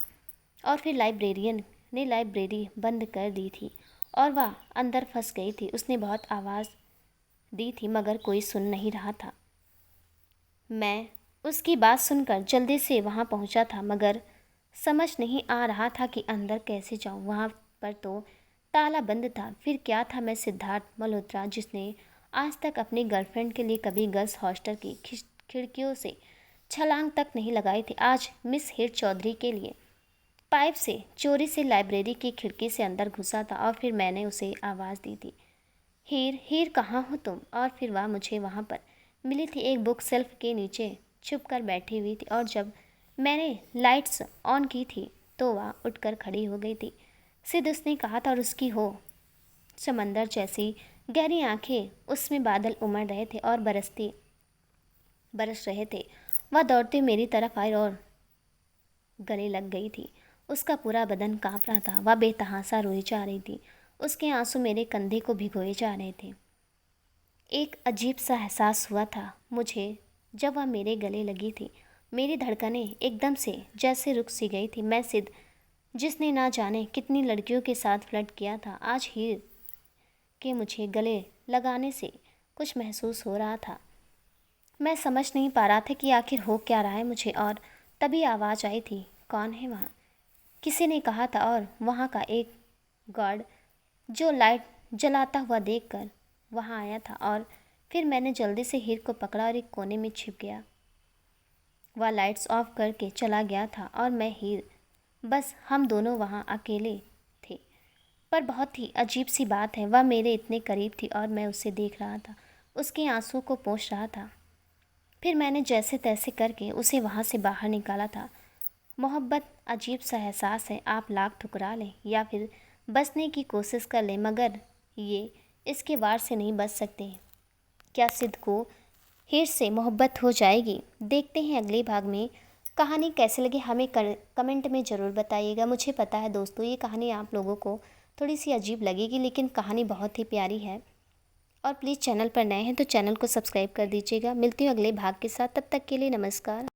S1: और फिर लाइब्रेरियन ने लाइब्रेरी बंद कर दी थी और वह अंदर फंस गई थी। उसने बहुत आवाज़ दी थी मगर कोई सुन नहीं रहा था। मैं उसकी बात सुनकर जल्दी से वहाँ पहुँचा था, मगर समझ नहीं आ रहा था कि अंदर कैसे जाऊँ। वहाँ पर तो ताला बंद था। फिर क्या था, मैं सिद्धार्थ मल्होत्रा जिसने आज तक अपनी गर्लफ्रेंड के लिए कभी गर्ल्स हॉस्टल की खिड़कियों से छलांग तक नहीं लगाई थी, आज मिस हीर चौधरी के लिए पाइप से चोरी से लाइब्रेरी की खिड़की से अंदर घुसा था। और फिर मैंने उसे आवाज़ दी थी, हीर हीर कहाँ हो तुम? और फिर वह मुझे वहाँ पर मिली थी, एक बुक शेल्फ के नीचे छुप कर बैठी हुई थी। और जब मैंने लाइट्स ऑन की थी तो वह उठकर खड़ी हो गई थी। सिद्ध, उसने कहा था, और उसकी हो समंदर जैसी गहरी आंखें, उसमें बादल उमड़ रहे थे और बरस रहे थे। वह दौड़ते मेरी तरफ आई और गले लग गई थी। उसका पूरा बदन कांप रहा था। वह बेतहासा रोई जा रही थी। उसके आंसू मेरे कंधे को भिगोए जा रहे थे। एक अजीब सा एहसास हुआ था मुझे जब वह मेरे गले लगी थी। मेरी धड़कनें एकदम से जैसे रुक सी गई थी। मैं सिद्ध, जिसने ना जाने कितनी लड़कियों के साथ फ्लर्ट किया था, आज हीर के मुझे गले लगाने से कुछ महसूस हो रहा था। मैं समझ नहीं पा रहा था कि आखिर हो क्या रहा है मुझे। और तभी आवाज़ आई थी, कौन है वहाँ? किसी ने कहा था, और वहाँ का एक गार्ड जो लाइट जलाता हुआ देखकर वहाँ आया था। और फिर मैंने जल्दी से हीर को पकड़ा और एक कोने में छिप गया। वह लाइट्स ऑफ करके चला गया था और मैं हीर, बस हम दोनों वहाँ अकेले थे। पर बहुत ही अजीब सी बात है, वह मेरे इतने करीब थी और मैं उसे देख रहा था, उसके आंसुओं को पोंछ रहा था। फिर मैंने जैसे तैसे करके उसे वहाँ से बाहर निकाला था। मोहब्बत अजीब सा एहसास है, आप लाख ठुकरा लें या फिर बचने की कोशिश कर लें, मगर ये इसके वार से नहीं बच सकते। क्या सिद्ध को हीर से मोहब्बत हो जाएगी? देखते हैं अगले भाग में। कहानी कैसे लगी हमें कमेंट में ज़रूर बताइएगा। मुझे पता है दोस्तों, ये कहानी आप लोगों को थोड़ी सी अजीब लगेगी, लेकिन कहानी बहुत ही प्यारी है। और प्लीज़ चैनल पर नए हैं तो चैनल को सब्सक्राइब कर दीजिएगा। मिलती हूँ अगले भाग के साथ, तब तक के लिए नमस्कार।